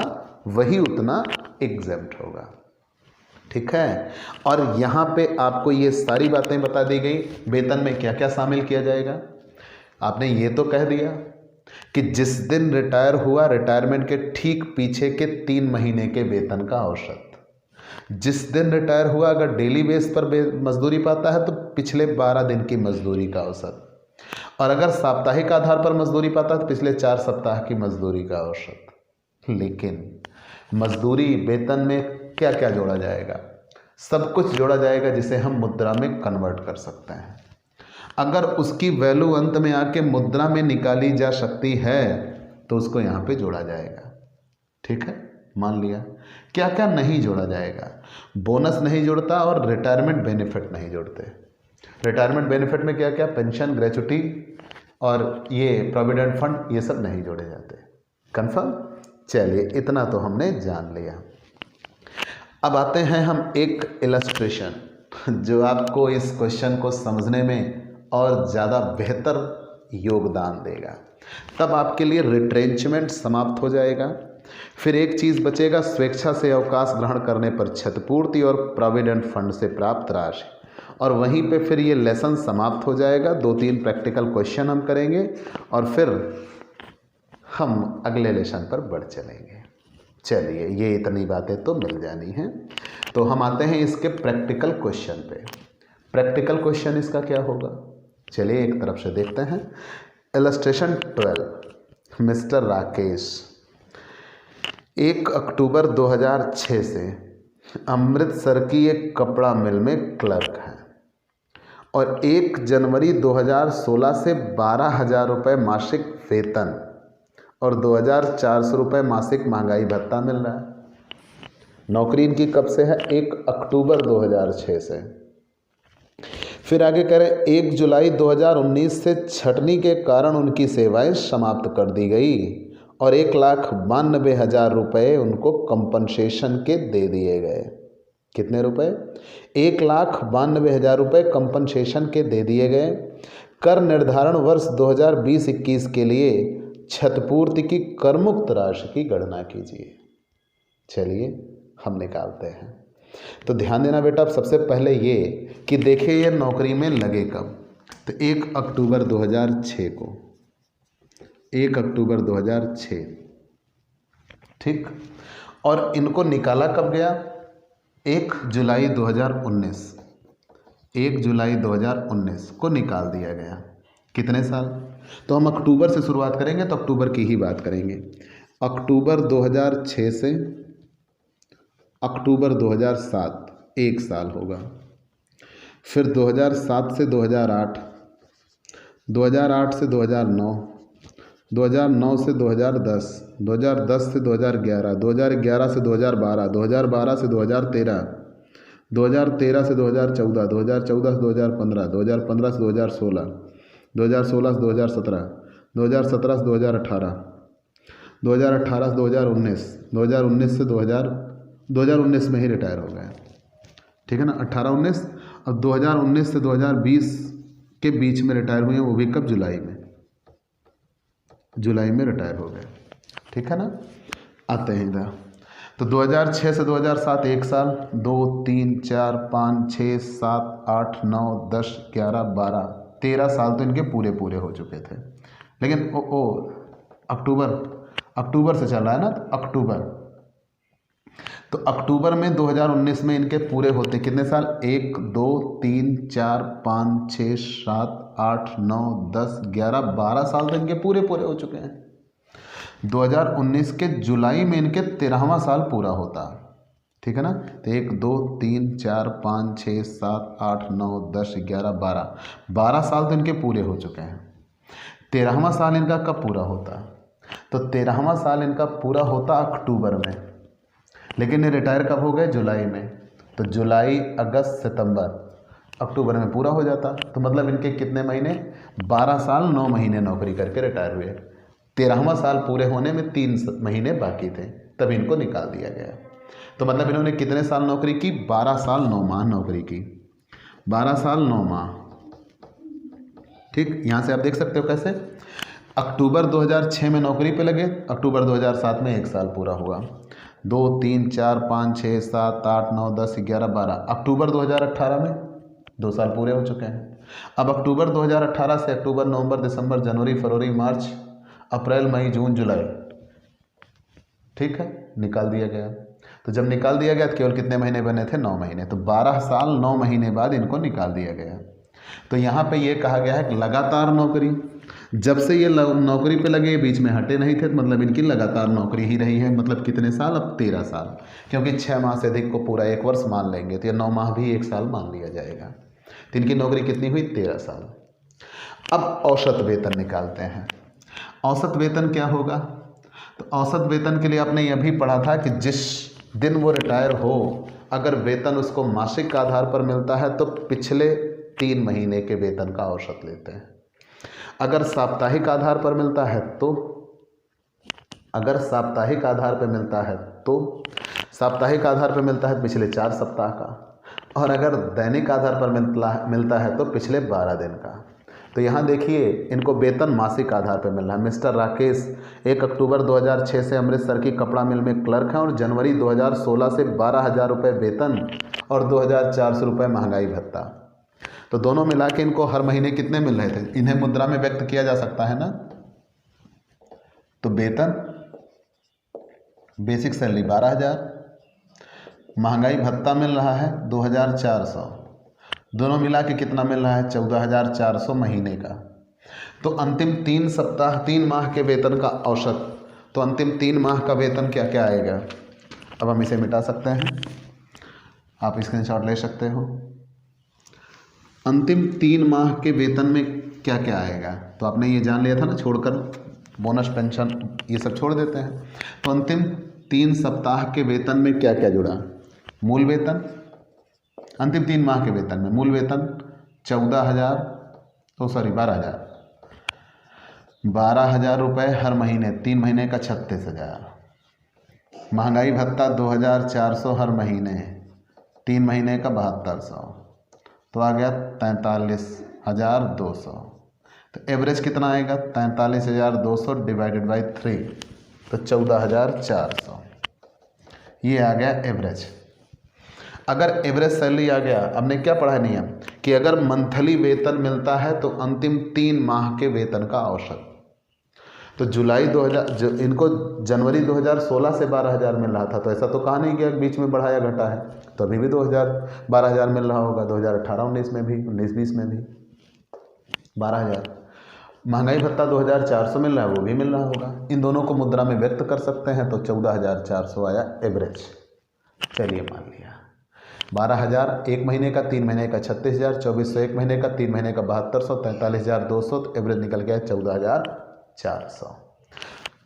वही उतना एग्जेम्प्ट होगा। ठीक है। और यहाँ पे आपको ये सारी बातें बता दी गई। वेतन में क्या क्या शामिल किया जाएगा? आपने ये तो कह दिया कि जिस दिन रिटायर हुआ, रिटायरमेंट के ठीक पीछे के 3 महीने के वेतन का औसत। जिस दिन रिटायर हुआ अगर डेली बेस पर मजदूरी पाता है तो पिछले 12 दिन की मजदूरी का औसत, और अगर साप्ताहिक आधार पर मजदूरी पाता है तो पिछले 4 सप्ताह की मजदूरी का औसत। लेकिन मजदूरी वेतन में क्या क्या जोड़ा जाएगा? सब कुछ जोड़ा जाएगा जिसे हम मुद्रा में कन्वर्ट कर सकते हैं। अगर उसकी वैल्यू अंत में आके मुद्रा में निकाली जा सकती है तो उसको यहाँ पे जोड़ा जाएगा। ठीक है, मान लिया। क्या क्या नहीं जोड़ा जाएगा? बोनस नहीं जुड़ता और रिटायरमेंट बेनिफिट नहीं जुड़ते। रिटायरमेंट बेनिफिट में क्या क्या? पेंशन, ग्रेचुटी और ये प्रोविडेंट फंड, ये सब नहीं जोड़े जाते। कंफर्म? चलिए, इतना तो हमने जान लिया। अब आते हैं हम एक इलस्ट्रेशन जो आपको इस क्वेश्चन को समझने में और ज़्यादा बेहतर योगदान देगा। तब आपके लिए रिट्रेंचमेंट समाप्त हो जाएगा। फिर एक चीज़ बचेगा, स्वेच्छा से अवकाश ग्रहण करने पर क्षतिपूर्ति और प्रोविडेंट फंड से प्राप्त राशि, और वहीं पे फिर ये लेसन समाप्त हो जाएगा। 2-3 प्रैक्टिकल क्वेश्चन हम करेंगे और फिर हम अगले लेसन पर बढ़ चलेंगे। चलिए, ये इतनी बातें तो मिल जानी हैं। तो हम आते हैं इसके प्रैक्टिकल क्वेश्चन पे। प्रैक्टिकल क्वेश्चन इसका क्या होगा? चलिए एक तरफ से देखते हैं। इलस्ट्रेशन 12, मिस्टर राकेश 1 अक्टूबर 2006 से अमृतसर की एक कपड़ा मिल में क्लर्क हैं और 1 जनवरी 2016 से 12,000 रुपये मासिक वेतन और 2,400 रुपये मासिक महंगाई भत्ता मिल रहा है। नौकरी इनकी कब से है? 1 अक्टूबर 2006 से। फिर आगे करें, 1 जुलाई 2019 से छटनी के कारण उनकी सेवाएं समाप्त कर दी गई और 1,92,000 रुपये उनको कंपनसेशन के दे दिए गए। कितने रुपए? 1,92,000 रुपये कंपनसेशन के दे दिए गए। कर निर्धारण वर्ष 2020-21 के लिए क्षतिपूर्ति की करमुक्त राशि की गणना कीजिए। चलिए हम निकालते हैं। तो ध्यान देना बेटा, अब सबसे पहले ये कि देखिए ये नौकरी में लगे कब। तो 1 अक्टूबर 2006 को, 1 अक्टूबर 2006, ठीक। और इनको निकाला कब गया? 1 जुलाई 2019, 1 जुलाई 2019 को निकाल दिया गया। कितने साल? तो हम अक्टूबर से शुरुआत करेंगे तो अक्टूबर की ही बात करेंगे। अक्टूबर 2006 से अक्टूबर 2007 1 साल होगा। फिर 2007 से 2008, 2008 से 2009, 2009 से 2010, 2010 से 2011, 2011 से 2012, 2012 से 2013, 2013 से 2014, 2014 से 2015, 2015 से 2016, 2016 से 2017, 2017 से 2018, 2018 से 2019, 2019 से 2019 में ही रिटायर हो गए। ठीक है ना, 18-19। अब 2019 से 2020 के बीच में रिटायर हुए हैं, वो भी कब? जुलाई में, जुलाई में रिटायर हो गए। ठीक है ना। आते हैं इधर। तो 2006 से 2007 1 साल, 2, 3, 4, 5, 6, 7, 8, 9, 10, 11, 12, 13 साल तो इनके पूरे पूरे हो चुके थे। लेकिन अक्टूबर से चल रहा है ना, तो अक्टूबर में 2019 में इनके पूरे होते कितने साल? 1, 2, 3, 4, 5, 6, 7, 8, 9, 10, 11, 12 साल तो इनके पूरे पूरे हो चुके हैं। 2019 के जुलाई में इनके 13वां साल पूरा होता। ठीक है ना। तो 1, 2, 3, 4, 5, 6, 7, 8, 9, 10, 11, 12 साल तो इनके पूरे हो चुके हैं। 13वां साल इनका कब पूरा होता? तो 13वां साल इनका पूरा होता अक्टूबर में, लेकिन ये रिटायर कब हो गए? जुलाई में। तो जुलाई, अगस्त, सितंबर, अक्टूबर में पूरा हो जाता। तो मतलब इनके कितने महीने? 12 साल 9 महीने नौकरी करके रिटायर हुए। 13वां साल पूरे होने में 3 महीने बाकी थे, तब इनको निकाल दिया गया। तो मतलब इन्होंने कितने साल नौकरी की? 12 साल 9 माह नौकरी की, 12 साल 9 माह। ठीक, यहाँ से आप देख सकते हो कैसे अक्टूबर 2006 में नौकरी पे लगे, अक्टूबर 2007 में 1 साल पूरा हुआ। 2 3 4 5 6 7 8 9 10 11 12, अक्टूबर 2018 में 2 साल पूरे हो चुके हैं। अब अक्टूबर 2018 से अक्टूबर, नवंबर, दिसंबर, जनवरी, फरवरी, मार्च, अप्रैल, मई, जून, जुलाई, ठीक है, निकाल दिया गया। तो जब निकाल दिया गया तो केवल कितने महीने बने थे? 9 महीने। तो 12 साल 9 महीने बाद इनको निकाल दिया गया। तो यहाँ पे ये कहा गया है कि लगातार नौकरी, जब से ये नौकरी पे लगे बीच में हटे नहीं थे, तो मतलब इनकी लगातार नौकरी ही रही है। मतलब कितने साल? अब 13 साल, क्योंकि 6 माह से अधिक को पूरा 1 वर्ष मान लेंगे तो ये 9 माह भी 1 साल मान लिया जाएगा। तो इनकी नौकरी कितनी हुई? 13 साल। अब औसत वेतन निकालते हैं। औसत वेतन क्या होगा? तो औसत वेतन के लिए आपने यह भी पढ़ा था कि जिस दिन वो रिटायर हो, अगर वेतन उसको मासिक आधार पर मिलता है तो पिछले 3 महीने के वेतन का औसत लेते हैं। अगर साप्ताहिक आधार पर मिलता है तो साप्ताहिक आधार पर मिलता है पिछले 4 सप्ताह का, और अगर दैनिक आधार पर मिलता है तो पिछले 12 दिन का। तो यहाँ देखिए इनको वेतन मासिक आधार पर मिल रहा है। मिस्टर राकेश 1 अक्टूबर 2006 से अमृतसर की कपड़ा मिल में क्लर्क हैं और जनवरी 2016 से 12,000 रुपये वेतन और 2,400 रुपये महंगाई भत्ता। तो दोनों मिला के इनको हर महीने कितने मिल रहे थे? इन्हें मुद्रा में व्यक्त किया जा सकता है ना। तो वेतन, बेसिक सैलरी 12,000, महंगाई भत्ता मिल रहा है 2,400, दोनों मिला के कितना मिल रहा है? 14,400 महीने का। तो अंतिम 3 माह के वेतन का औसत, तो अंतिम 3 माह का वेतन क्या क्या आएगा? अब हम इसे मिटा सकते हैं, आप स्क्रीनशॉट ले सकते हो। अंतिम 3 माह के वेतन में क्या क्या आएगा? तो आपने ये जान लिया था ना, छोड़कर बोनस, पेंशन ये सब छोड़ देते हैं। तो अंतिम 3 सप्ताह के वेतन में क्या क्या जुड़ा? मूल वेतन, अंतिम 3 माह के वेतन में मूल वेतन 12,000 रुपये हर महीने, 3 महीने का 36,000। महंगाई भत्ता 2,400 हर महीने, 3 महीने का 7,200, तो आ गया 43,200। तो एवरेज कितना आएगा? 43,200 डिवाइडेड बाई 3, तो 14,400। ये आ गया एवरेज। अगर एवरेज सैलरी आ गया, हमने क्या पढ़ा नियम कि अगर मंथली वेतन मिलता है तो अंतिम 3 माह के वेतन का औसत। तो जुलाई 2000 इनको जनवरी 2016 से 12,000 मिल रहा था, तो ऐसा तो कहा नहीं गया बीच में बढ़ाया घटा है, तो अभी भी 12,000 मिल रहा होगा। 2018-19 में भी, 19-20 में भी 12,000। महंगाई भत्ता 2,400 मिल रहा है, वो भी मिल रहा होगा। इन दोनों को मुद्रा में व्यक्त कर सकते हैं, तो 14,400 आया एवरेज। चलिए मान लिया 12,000 1 महीने का, 3 महीने का 36,000, 2400 1 महीने का, 3 महीने का 7,200, 43,200, तो एवरेज निकल गया 14,400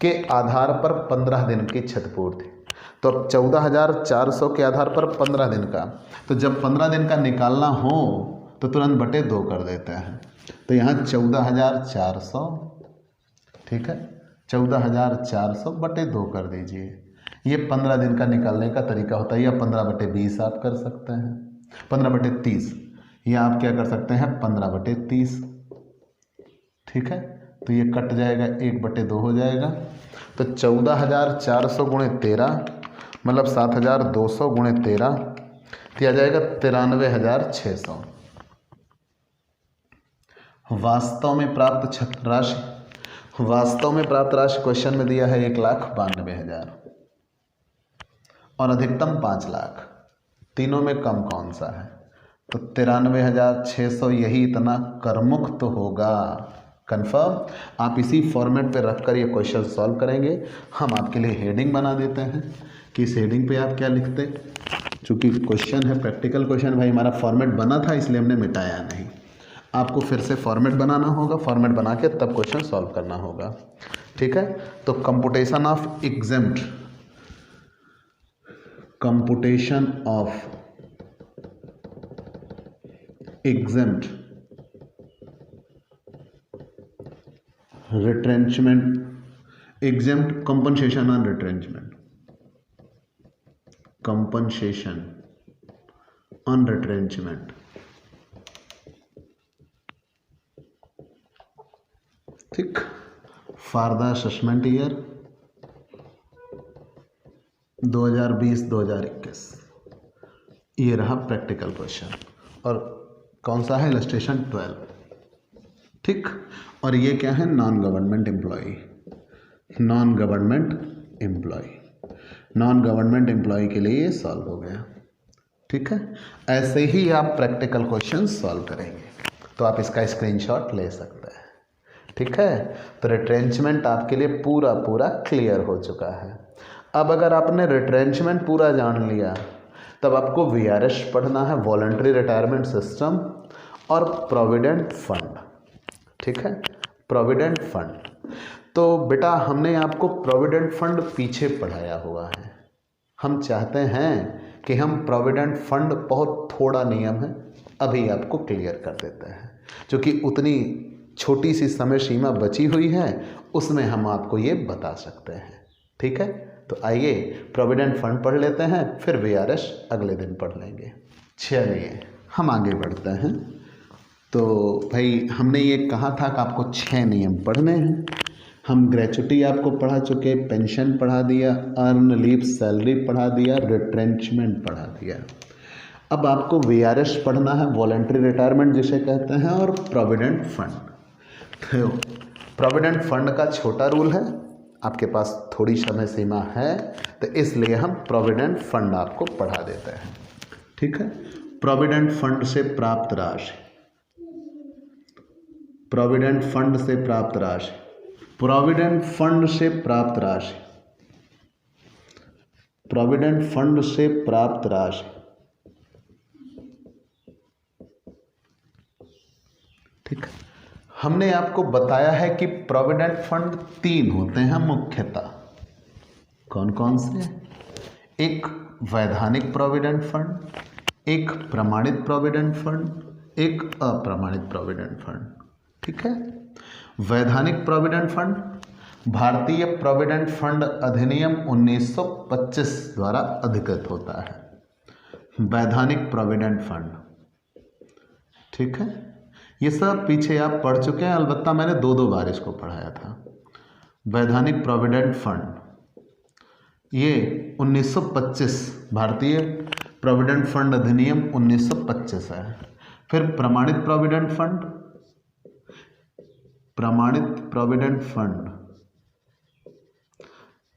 के आधार पर 15 दिन की क्षतिपूर्ति। तो अब 14,400 के आधार पर 15 दिन का, तो जब 15 दिन का निकालना हो तो तुरंत बटे 2 कर देते हैं। तो यहाँ 14,400, ठीक है, 14,400 बटे 2 कर दीजिए। ये 15 दिन का निकालने का तरीका होता है, या 15/20 आप कर सकते हैं, 15/30, या आप क्या कर सकते हैं 15/30, ठीक है। तो ये कट जाएगा, 1/2 हो जाएगा। तो 14,400 गुणे 13 मतलब 7,200 गुणे 13, तो आ जाएगा 93,600। वास्तव में प्राप्त राशि क्वेश्चन में दिया है 1,92,000 और अधिकतम 5 लाख। तीनों में कम कौन सा है? तो 93,600 यही इतना करमुक्त होगा। कंफर्म। आप इसी फॉर्मेट पे रखकर ये क्वेश्चन सॉल्व करेंगे। हम आपके लिए हेडिंग बना देते हैं कि इस हेडिंग पे आप क्या लिखते। चूँकि क्वेश्चन है प्रैक्टिकल क्वेश्चन, भाई हमारा फॉर्मेट बना था इसलिए हमने मिटाया नहीं। आपको फिर से फॉर्मेट बनाना होगा, फॉर्मेट बना के तब क्वेश्चन सॉल्व करना होगा, ठीक है। तो computation of exempt retrenchment, exempt compensation on retrenchment, compensation on retrenchment. ठीक, फॉर द असेसमेंट ईयर 2020-2021। ये रहा प्रैक्टिकल क्वेश्चन और कौन सा है, इलस्ट्रेशन 12। ठीक, और ये क्या है, non government employ. Non government employ, non government employ के लिए ये सॉल्व हो गया। ठीक है, ऐसे ही आप प्रैक्टिकल क्वेश्चन सॉल्व करेंगे तो आप इसका स्क्रीनशॉट ले सकते हैं। ठीक है, तो रिट्रेंचमेंट आपके लिए पूरा पूरा क्लियर हो चुका है। अब अगर आपने रिट्रेंचमेंट पूरा जान लिया तब आपको वीआरएस पढ़ना है, वॉलंटरी रिटायरमेंट सिस्टम, और प्रोविडेंट फंड। ठीक है, प्रोविडेंट फंड। तो बेटा हमने आपको प्रोविडेंट फंड पीछे पढ़ाया हुआ है। हम चाहते हैं कि हम प्रोविडेंट फंड, बहुत थोड़ा नियम है, अभी आपको क्लियर कर देते हैं। क्योंकि उतनी छोटी सी समय सीमा बची हुई है, उसमें हम आपको ये बता सकते हैं। ठीक है, तो आइए प्रोविडेंट फंड पढ़ लेते हैं, फिर वीआरएस अगले दिन पढ़ लेंगे। चलिए हम आगे बढ़ते हैं। तो भाई हमने ये कहा था कि आपको 6 नियम पढ़ने हैं। हम ग्रेचुटी आपको पढ़ा चुके, पेंशन पढ़ा दिया, अर्न लीव सैलरी पढ़ा दिया, रिट्रेंचमेंट पढ़ा दिया। अब आपको वीआरएस पढ़ना है, वॉलंटरी रिटायरमेंट जिसे कहते हैं, और प्रोविडेंट फंड। तो प्रोविडेंट फंड का छोटा रूल है, आपके पास थोड़ी समय सीमा है, तो इसलिए हम प्रोविडेंट फंड आपको पढ़ा देते हैं। ठीक है, प्रोविडेंट फंड से प्राप्त राशि, प्रोविडेंट फंड से प्राप्त राशि, प्रोविडेंट फंड से प्राप्त राशि, प्रोविडेंट फंड से प्राप्त राशि। ठीक, हमने आपको बताया है कि प्रोविडेंट फंड 3 होते हैं मुख्यतः। कौन कौन से? एक वैधानिक प्रोविडेंट फंड, एक प्रमाणित प्रोविडेंट फंड, एक अप्रमाणित प्रोविडेंट फंड। ठीक है, वैधानिक प्रोविडेंट फंड भारतीय प्रोविडेंट फंड अधिनियम 1925 द्वारा अधिकृत होता है। वैधानिक प्रोविडेंट फंड, ठीक है, ये सब पीछे आप पढ़ चुके हैं, अलबत्ता मैंने 2 बार इसको पढ़ाया था। वैधानिक प्रोविडेंट फंड ये 1925, भारतीय प्रोविडेंट फंड अधिनियम 1925 है। फिर प्रमाणित प्रोविडेंट फंड, प्रमाणित प्रोविडेंट फंड,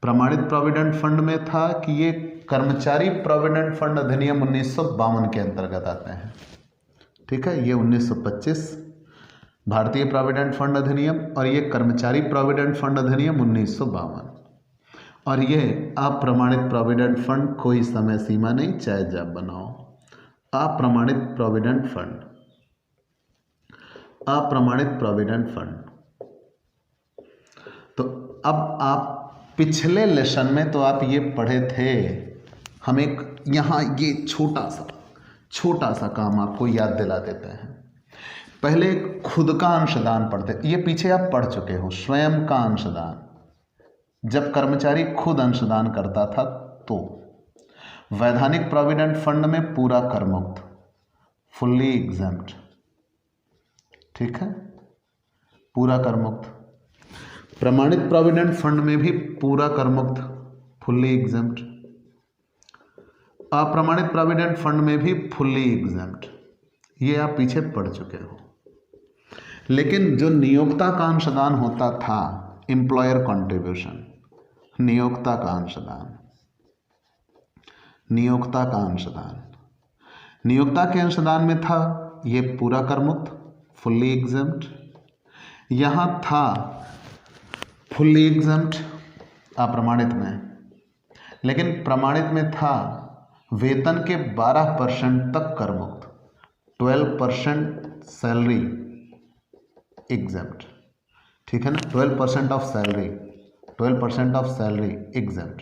प्रमाणित प्रोविडेंट फंड में था कि ये कर्मचारी प्रोविडेंट फंड अधिनियम 1952 के अंतर्गत आते हैं। ठीक है, ये 1925 भारतीय प्रोविडेंट फंड अधिनियम, और ये कर्मचारी प्रोविडेंट फंड अधिनियम 1952। और ये अप्रमाणित प्रोविडेंट फंड, कोई समय सीमा नहीं, चाहे जब बनाओ। अप्रमाणित प्रोविडेंट फंड, अप्रमाणित प्रोविडेंट फंड। तो अब आप पिछले लेसन में तो आप ये पढ़े थे, हम एक यहाँ ये छोटा सा काम आपको याद दिला देते हैं। पहले खुद का अंशदान पढ़ते, ये पीछे आप पढ़ चुके हो, स्वयं का अंशदान। जब कर्मचारी खुद अंशदान करता था तो वैधानिक प्रोविडेंट फंड में पूरा कर मुक्त, फुल्ली एग्जम्प्ट। ठीक है, पूरा कर मुक्त। प्रमाणित प्रोविडेंट फंड में भी पूरा कर मुक्त, फुल्ली एग्जम्प्ट। अप्रमाणित प्रोविडेंट फंड में भी फुल्ली एग्जम्प्ट। ये आप पीछे पढ़ चुके हो। लेकिन जो नियोक्ता का अंशदान होता था, एम्प्लॉयर कंट्रीब्यूशन, नियोक्ता का अंशदान, नियोक्ता का अंशदान, नियोक्ता के अंशदान में था ये पूरा कर मुक्त, फुल्ली एग्जम्प्ट। यहाँ था फुल्ली एग्जम्प्ट अप्रमाणित में, लेकिन प्रमाणित में था वेतन के 12% तक कर मुक्त, 12% सैलरी एग्जम्प्ट। ठीक है ना, 12% of salary, 12% of salary exempt,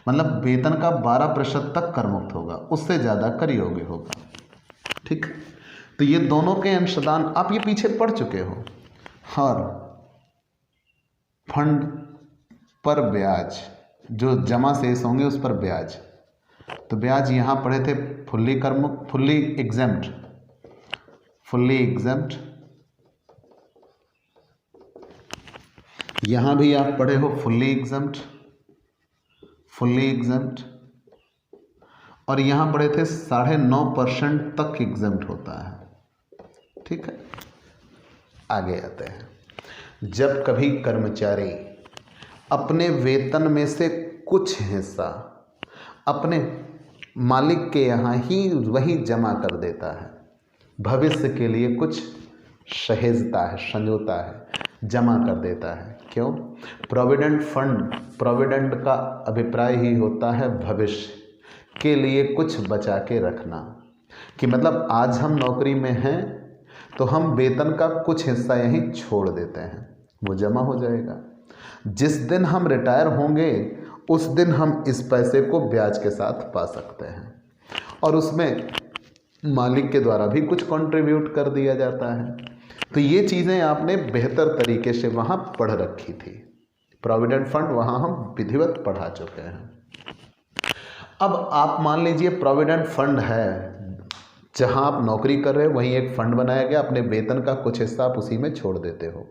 मतलब वेतन का 12% तक कर मुक्त होगा, उससे ज़्यादा कर योग्य होगा। ठीक, तो ये दोनों के अंशदान आप ये पीछे पढ़ चुके हो। हर फंड पर ब्याज, जो जमा शेष होंगे उस पर ब्याज, तो ब्याज यहाँ पढ़े थे फुल्ली कर्मुक्त, फुल्ली एग्जेम्प्ट, फुल्ली एग्जेम्प्ट। यहाँ भी आप पढ़े हो फुल्ली एग्जेम्प्ट, फुल्ली एग्जेम्प्ट। और यहाँ पढ़े थे 9.5% तक एग्जेम्प्ट होता है। ठीक है, आगे आते हैं। जब कभी कर्मचारी अपने वेतन में से कुछ हिस्सा अपने मालिक के यहाँ ही वही जमा कर देता है, भविष्य के लिए कुछ सहेजता है, संजोता है, जमा कर देता है। क्यों? प्रोविडेंट फंड, प्रोविडेंट का अभिप्राय ही होता है भविष्य के लिए कुछ बचा के रखना, कि मतलब आज हम नौकरी में हैं तो हम वेतन का कुछ हिस्सा यहीं छोड़ देते हैं, वो जमा हो जाएगा। जिस दिन हम रिटायर होंगे उस दिन हम इस पैसे को ब्याज के साथ पा सकते हैं, और उसमें मालिक के द्वारा भी कुछ कंट्रीब्यूट कर दिया जाता है। तो ये चीज़ें आपने बेहतर तरीके से वहाँ पढ़ रखी थी। प्रोविडेंट फंड वहाँ हम विधिवत पढ़ा चुके हैं। अब आप मान लीजिए प्रोविडेंट फंड है, जहाँ आप नौकरी कर रहे हो वहीं एक फंड बनाया गया, अपने वेतन का कुछ हिस्सा आप उसी में छोड़ देते हो,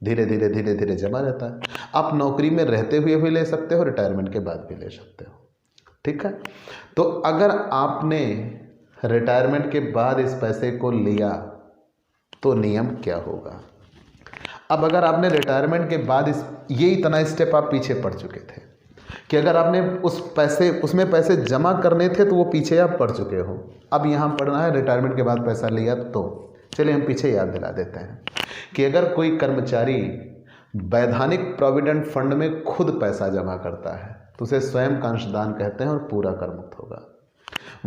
धीरे धीरे धीरे धीरे जमा रहता है। आप नौकरी में रहते हुए भी ले सकते हो, रिटायरमेंट के बाद भी ले सकते हो। ठीक है, तो अगर आपने रिटायरमेंट के बाद इस पैसे को लिया तो नियम क्या होगा? अब अगर आपने रिटायरमेंट के बाद ये इतना स्टेप आप पीछे पढ़ चुके थे कि अगर आपने उसमें पैसे जमा करने थे तो वो पीछे आप पढ़ चुके हो। अब यहाँ पढ़ना है रिटायरमेंट के बाद पैसा लिया तो। चलिए हम पीछे याद दिला देते हैं कि अगर कोई कर्मचारी वैधानिक प्रोविडेंट फंड में खुद पैसा जमा करता है तो उसे स्वयं का अंशदान कहते हैं और पूरा कर मुक्त होगा।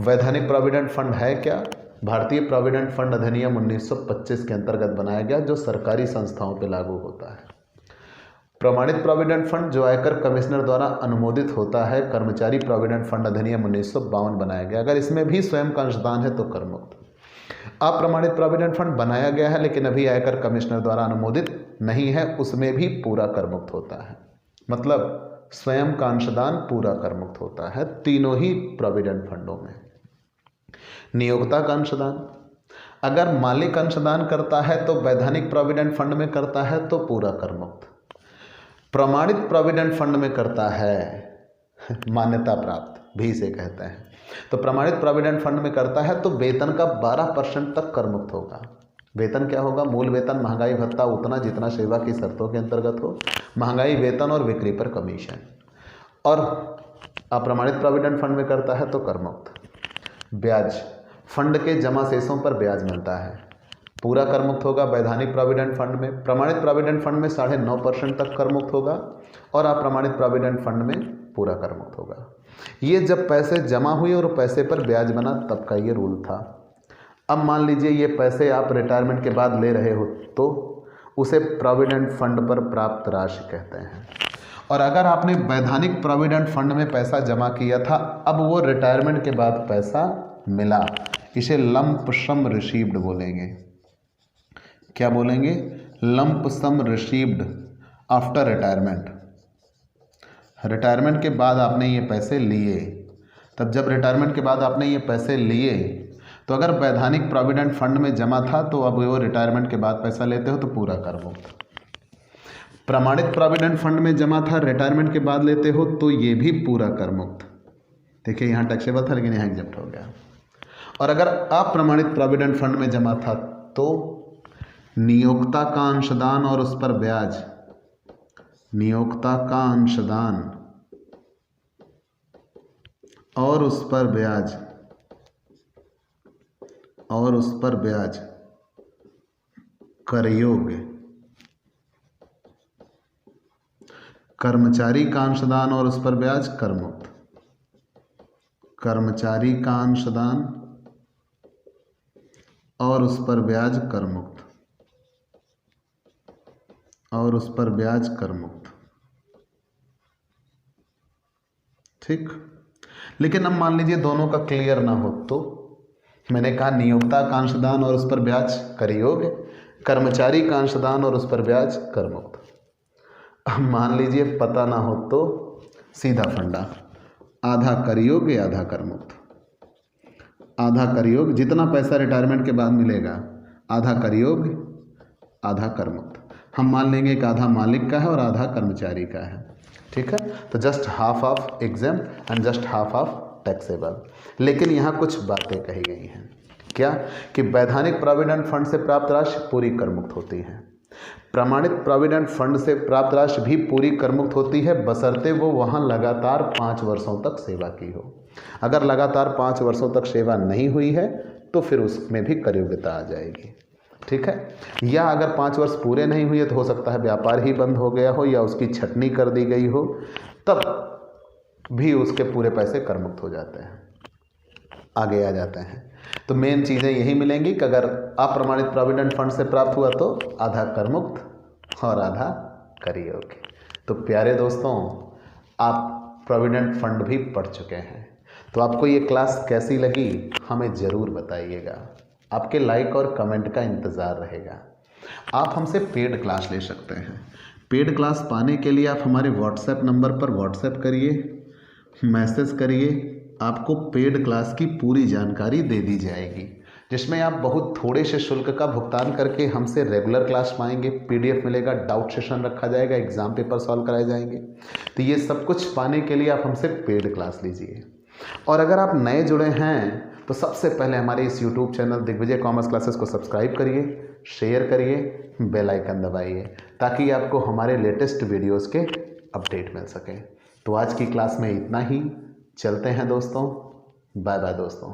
वैधानिक प्रोविडेंट फंड है क्या? भारतीय प्रोविडेंट फंड अधिनियम 1925 के अंतर्गत बनाया गया, जो सरकारी संस्थाओं पर लागू होता है। प्रमाणित प्रोविडेंट फंड जो आयकर कमिश्नर द्वारा अनुमोदित होता है, कर्मचारी प्रोविडेंट फंड अधिनियम 1952 बनाया गया। अगर इसमें भी स्वयं का अंशदान है तो कर मुक्त। अप्रमाणित प्रोविडेंट फंड बनाया गया है लेकिन अभी आयकर कमिश्नर द्वारा अनुमोदित नहीं है, उसमें भी पूरा कर मुक्त होता है। मतलब स्वयं का अंशदान पूरा कर मुक्त होता है तीनों ही प्रोविडेंट फंडों में। नियोक्ता का अंशदान, अगर मालिक अंशदान करता है तो वैधानिक प्रोविडेंट फंड में करता है तो पूरा कर मुक्त। प्रमाणित प्रोविडेंट फंड में करता है, मान्यता प्राप्त भी इसे कहते हैं, तो प्रमाणित प्रोविडेंट फंड में करता है तो वेतन का 12% तक कर मुक्त होगा। वेतन क्या होगा? मूल वेतन, महंगाई भत्ता उतना जितना सेवा की शर्तों के अंतर्गत हो, महंगाई वेतन और बिक्री पर कमीशन। और अप्रमाणित प्रोविडेंट फंड में करता है तो कर मुक्त। ब्याज, फंड के जमा शेषों पर ब्याज मिलता है, पूरा कर मुक्त होगा वैधानिक प्रोविडेंट फंड में। प्रमाणित प्रोविडेंट फंड में 9.5% तक कर मुक्त होगा और अप्रमाणित प्रोविडेंट फंड में पूरा कर मुक्त होगा। ये जब पैसे जमा हुए और पैसे पर ब्याज बना तब का ये रूल था। अब मान लीजिए ये पैसे आप रिटायरमेंट के बाद ले रहे हो तो उसे प्रोविडेंट फंड पर प्राप्त राशि कहते हैं। और अगर आपने वैधानिक प्रोविडेंट फंड में पैसा जमा किया था, अब वो रिटायरमेंट के बाद पैसा मिला, इसे लंप सम रिसीव्ड बोलेंगे। क्या बोलेंगे? लंप सम रिसीव्ड आफ्टर रिटायरमेंट। रिटायरमेंट के बाद आपने ये पैसे लिए, तब जब रिटायरमेंट के बाद आपने ये पैसे लिए तो अगर वैधानिक प्रोविडेंट फंड में जमा था तो अब वो रिटायरमेंट के बाद पैसा लेते हो तो पूरा कर मुक्त। प्रमाणित प्रोविडेंट फंड में जमा था, रिटायरमेंट के बाद लेते हो तो ये भी पूरा कर मुक्त। देखिए यहाँ टैक्सेबल था लेकिन यहाँ एग्जेप्ट हो गया। और अगर अप्रमाणित प्रोविडेंट फंड में जमा था तो नियोक्ता का अंशदान और उस पर ब्याज, नियोक्ता का अंशदान और उस पर ब्याज, और उस पर ब्याज कर योग्य। कर्मचारी का अंशदान और उस पर ब्याज कर मुक्त। कर्मचारी का अंशदान और उस पर ब्याज कर मुक्त, और उस पर ब्याज कर मुक्त। ठीक, लेकिन अब मान लीजिए दोनों का क्लियर ना हो तो मैंने कहा नियोक्ता का अंशदान और उस पर ब्याज कर योग्य, कर्मचारी का अंशदान और उस पर ब्याज कर मुक्त। अब मान लीजिए पता ना हो तो सीधा फंडा, आधा कर योग्य आधा कर मुक्त। आधा कर योग्य, जितना पैसा रिटायरमेंट के बाद मिलेगा, आधा कर योग्य आधा कर मुक्त। हम मान लेंगे कि आधा मालिक का है और आधा कर्मचारी का है, ठीक है। तो just half of exempt and just half of taxable. लेकिन यहाँ कुछ बातें कही गई हैं, क्या कि वैधानिक प्रोविडेंट फंड से प्राप्त राशि पूरी कर मुक्त होती है, प्रमाणित प्रोविडेंट फंड से प्राप्त राशि भी पूरी कर मुक्त होती है, बशर्ते वो वहाँ लगातार 5 वर्षों तक सेवा की हो। अगर लगातार 5 वर्षों तक सेवा नहीं हुई है तो फिर उसमें भी कर योग्यता आ जाएगी, ठीक है। या अगर 5 वर्ष पूरे नहीं हुए तो हो सकता है व्यापार ही बंद हो गया हो या उसकी छटनी कर दी गई हो, तब भी उसके पूरे पैसे कर मुक्त हो जाते हैं। आगे आ जाते हैं तो मेन चीज़ें यही मिलेंगी कि अगर अप्रमाणित प्रोविडेंट फंड से प्राप्त हुआ तो आधा कर मुक्त और आधा कर योग्य। तो प्यारे दोस्तों, आप प्रोविडेंट फंड भी पढ़ चुके हैं, तो आपको ये क्लास कैसी लगी हमें ज़रूर बताइएगा। आपके लाइक और कमेंट का इंतज़ार रहेगा। आप हमसे पेड क्लास ले सकते हैं। पेड क्लास पाने के लिए आप हमारे व्हाट्सएप नंबर पर व्हाट्सएप करिए, मैसेज करिए, आपको पेड क्लास की पूरी जानकारी दे दी जाएगी, जिसमें आप बहुत थोड़े से शुल्क का भुगतान करके हमसे रेगुलर क्लास पाएंगे, पीडीएफ मिलेगा, डाउट सेशन रखा जाएगा, एग्ज़ाम पेपर सॉल्व कराए जाएंगे। तो ये सब कुछ पाने के लिए आप हमसे पेड क्लास लीजिए। और अगर आप नए जुड़े हैं तो सबसे पहले हमारे इस YouTube channel Digvijay commerce classes को सब्सक्राइब करिए, शेयर करिए, बेल आइकन दबाइए, ताकि आपको हमारे लेटेस्ट वीडियोज़ के अपडेट मिल सकें। तो आज की क्लास में इतना ही। चलते हैं दोस्तों, बाय बाय दोस्तों।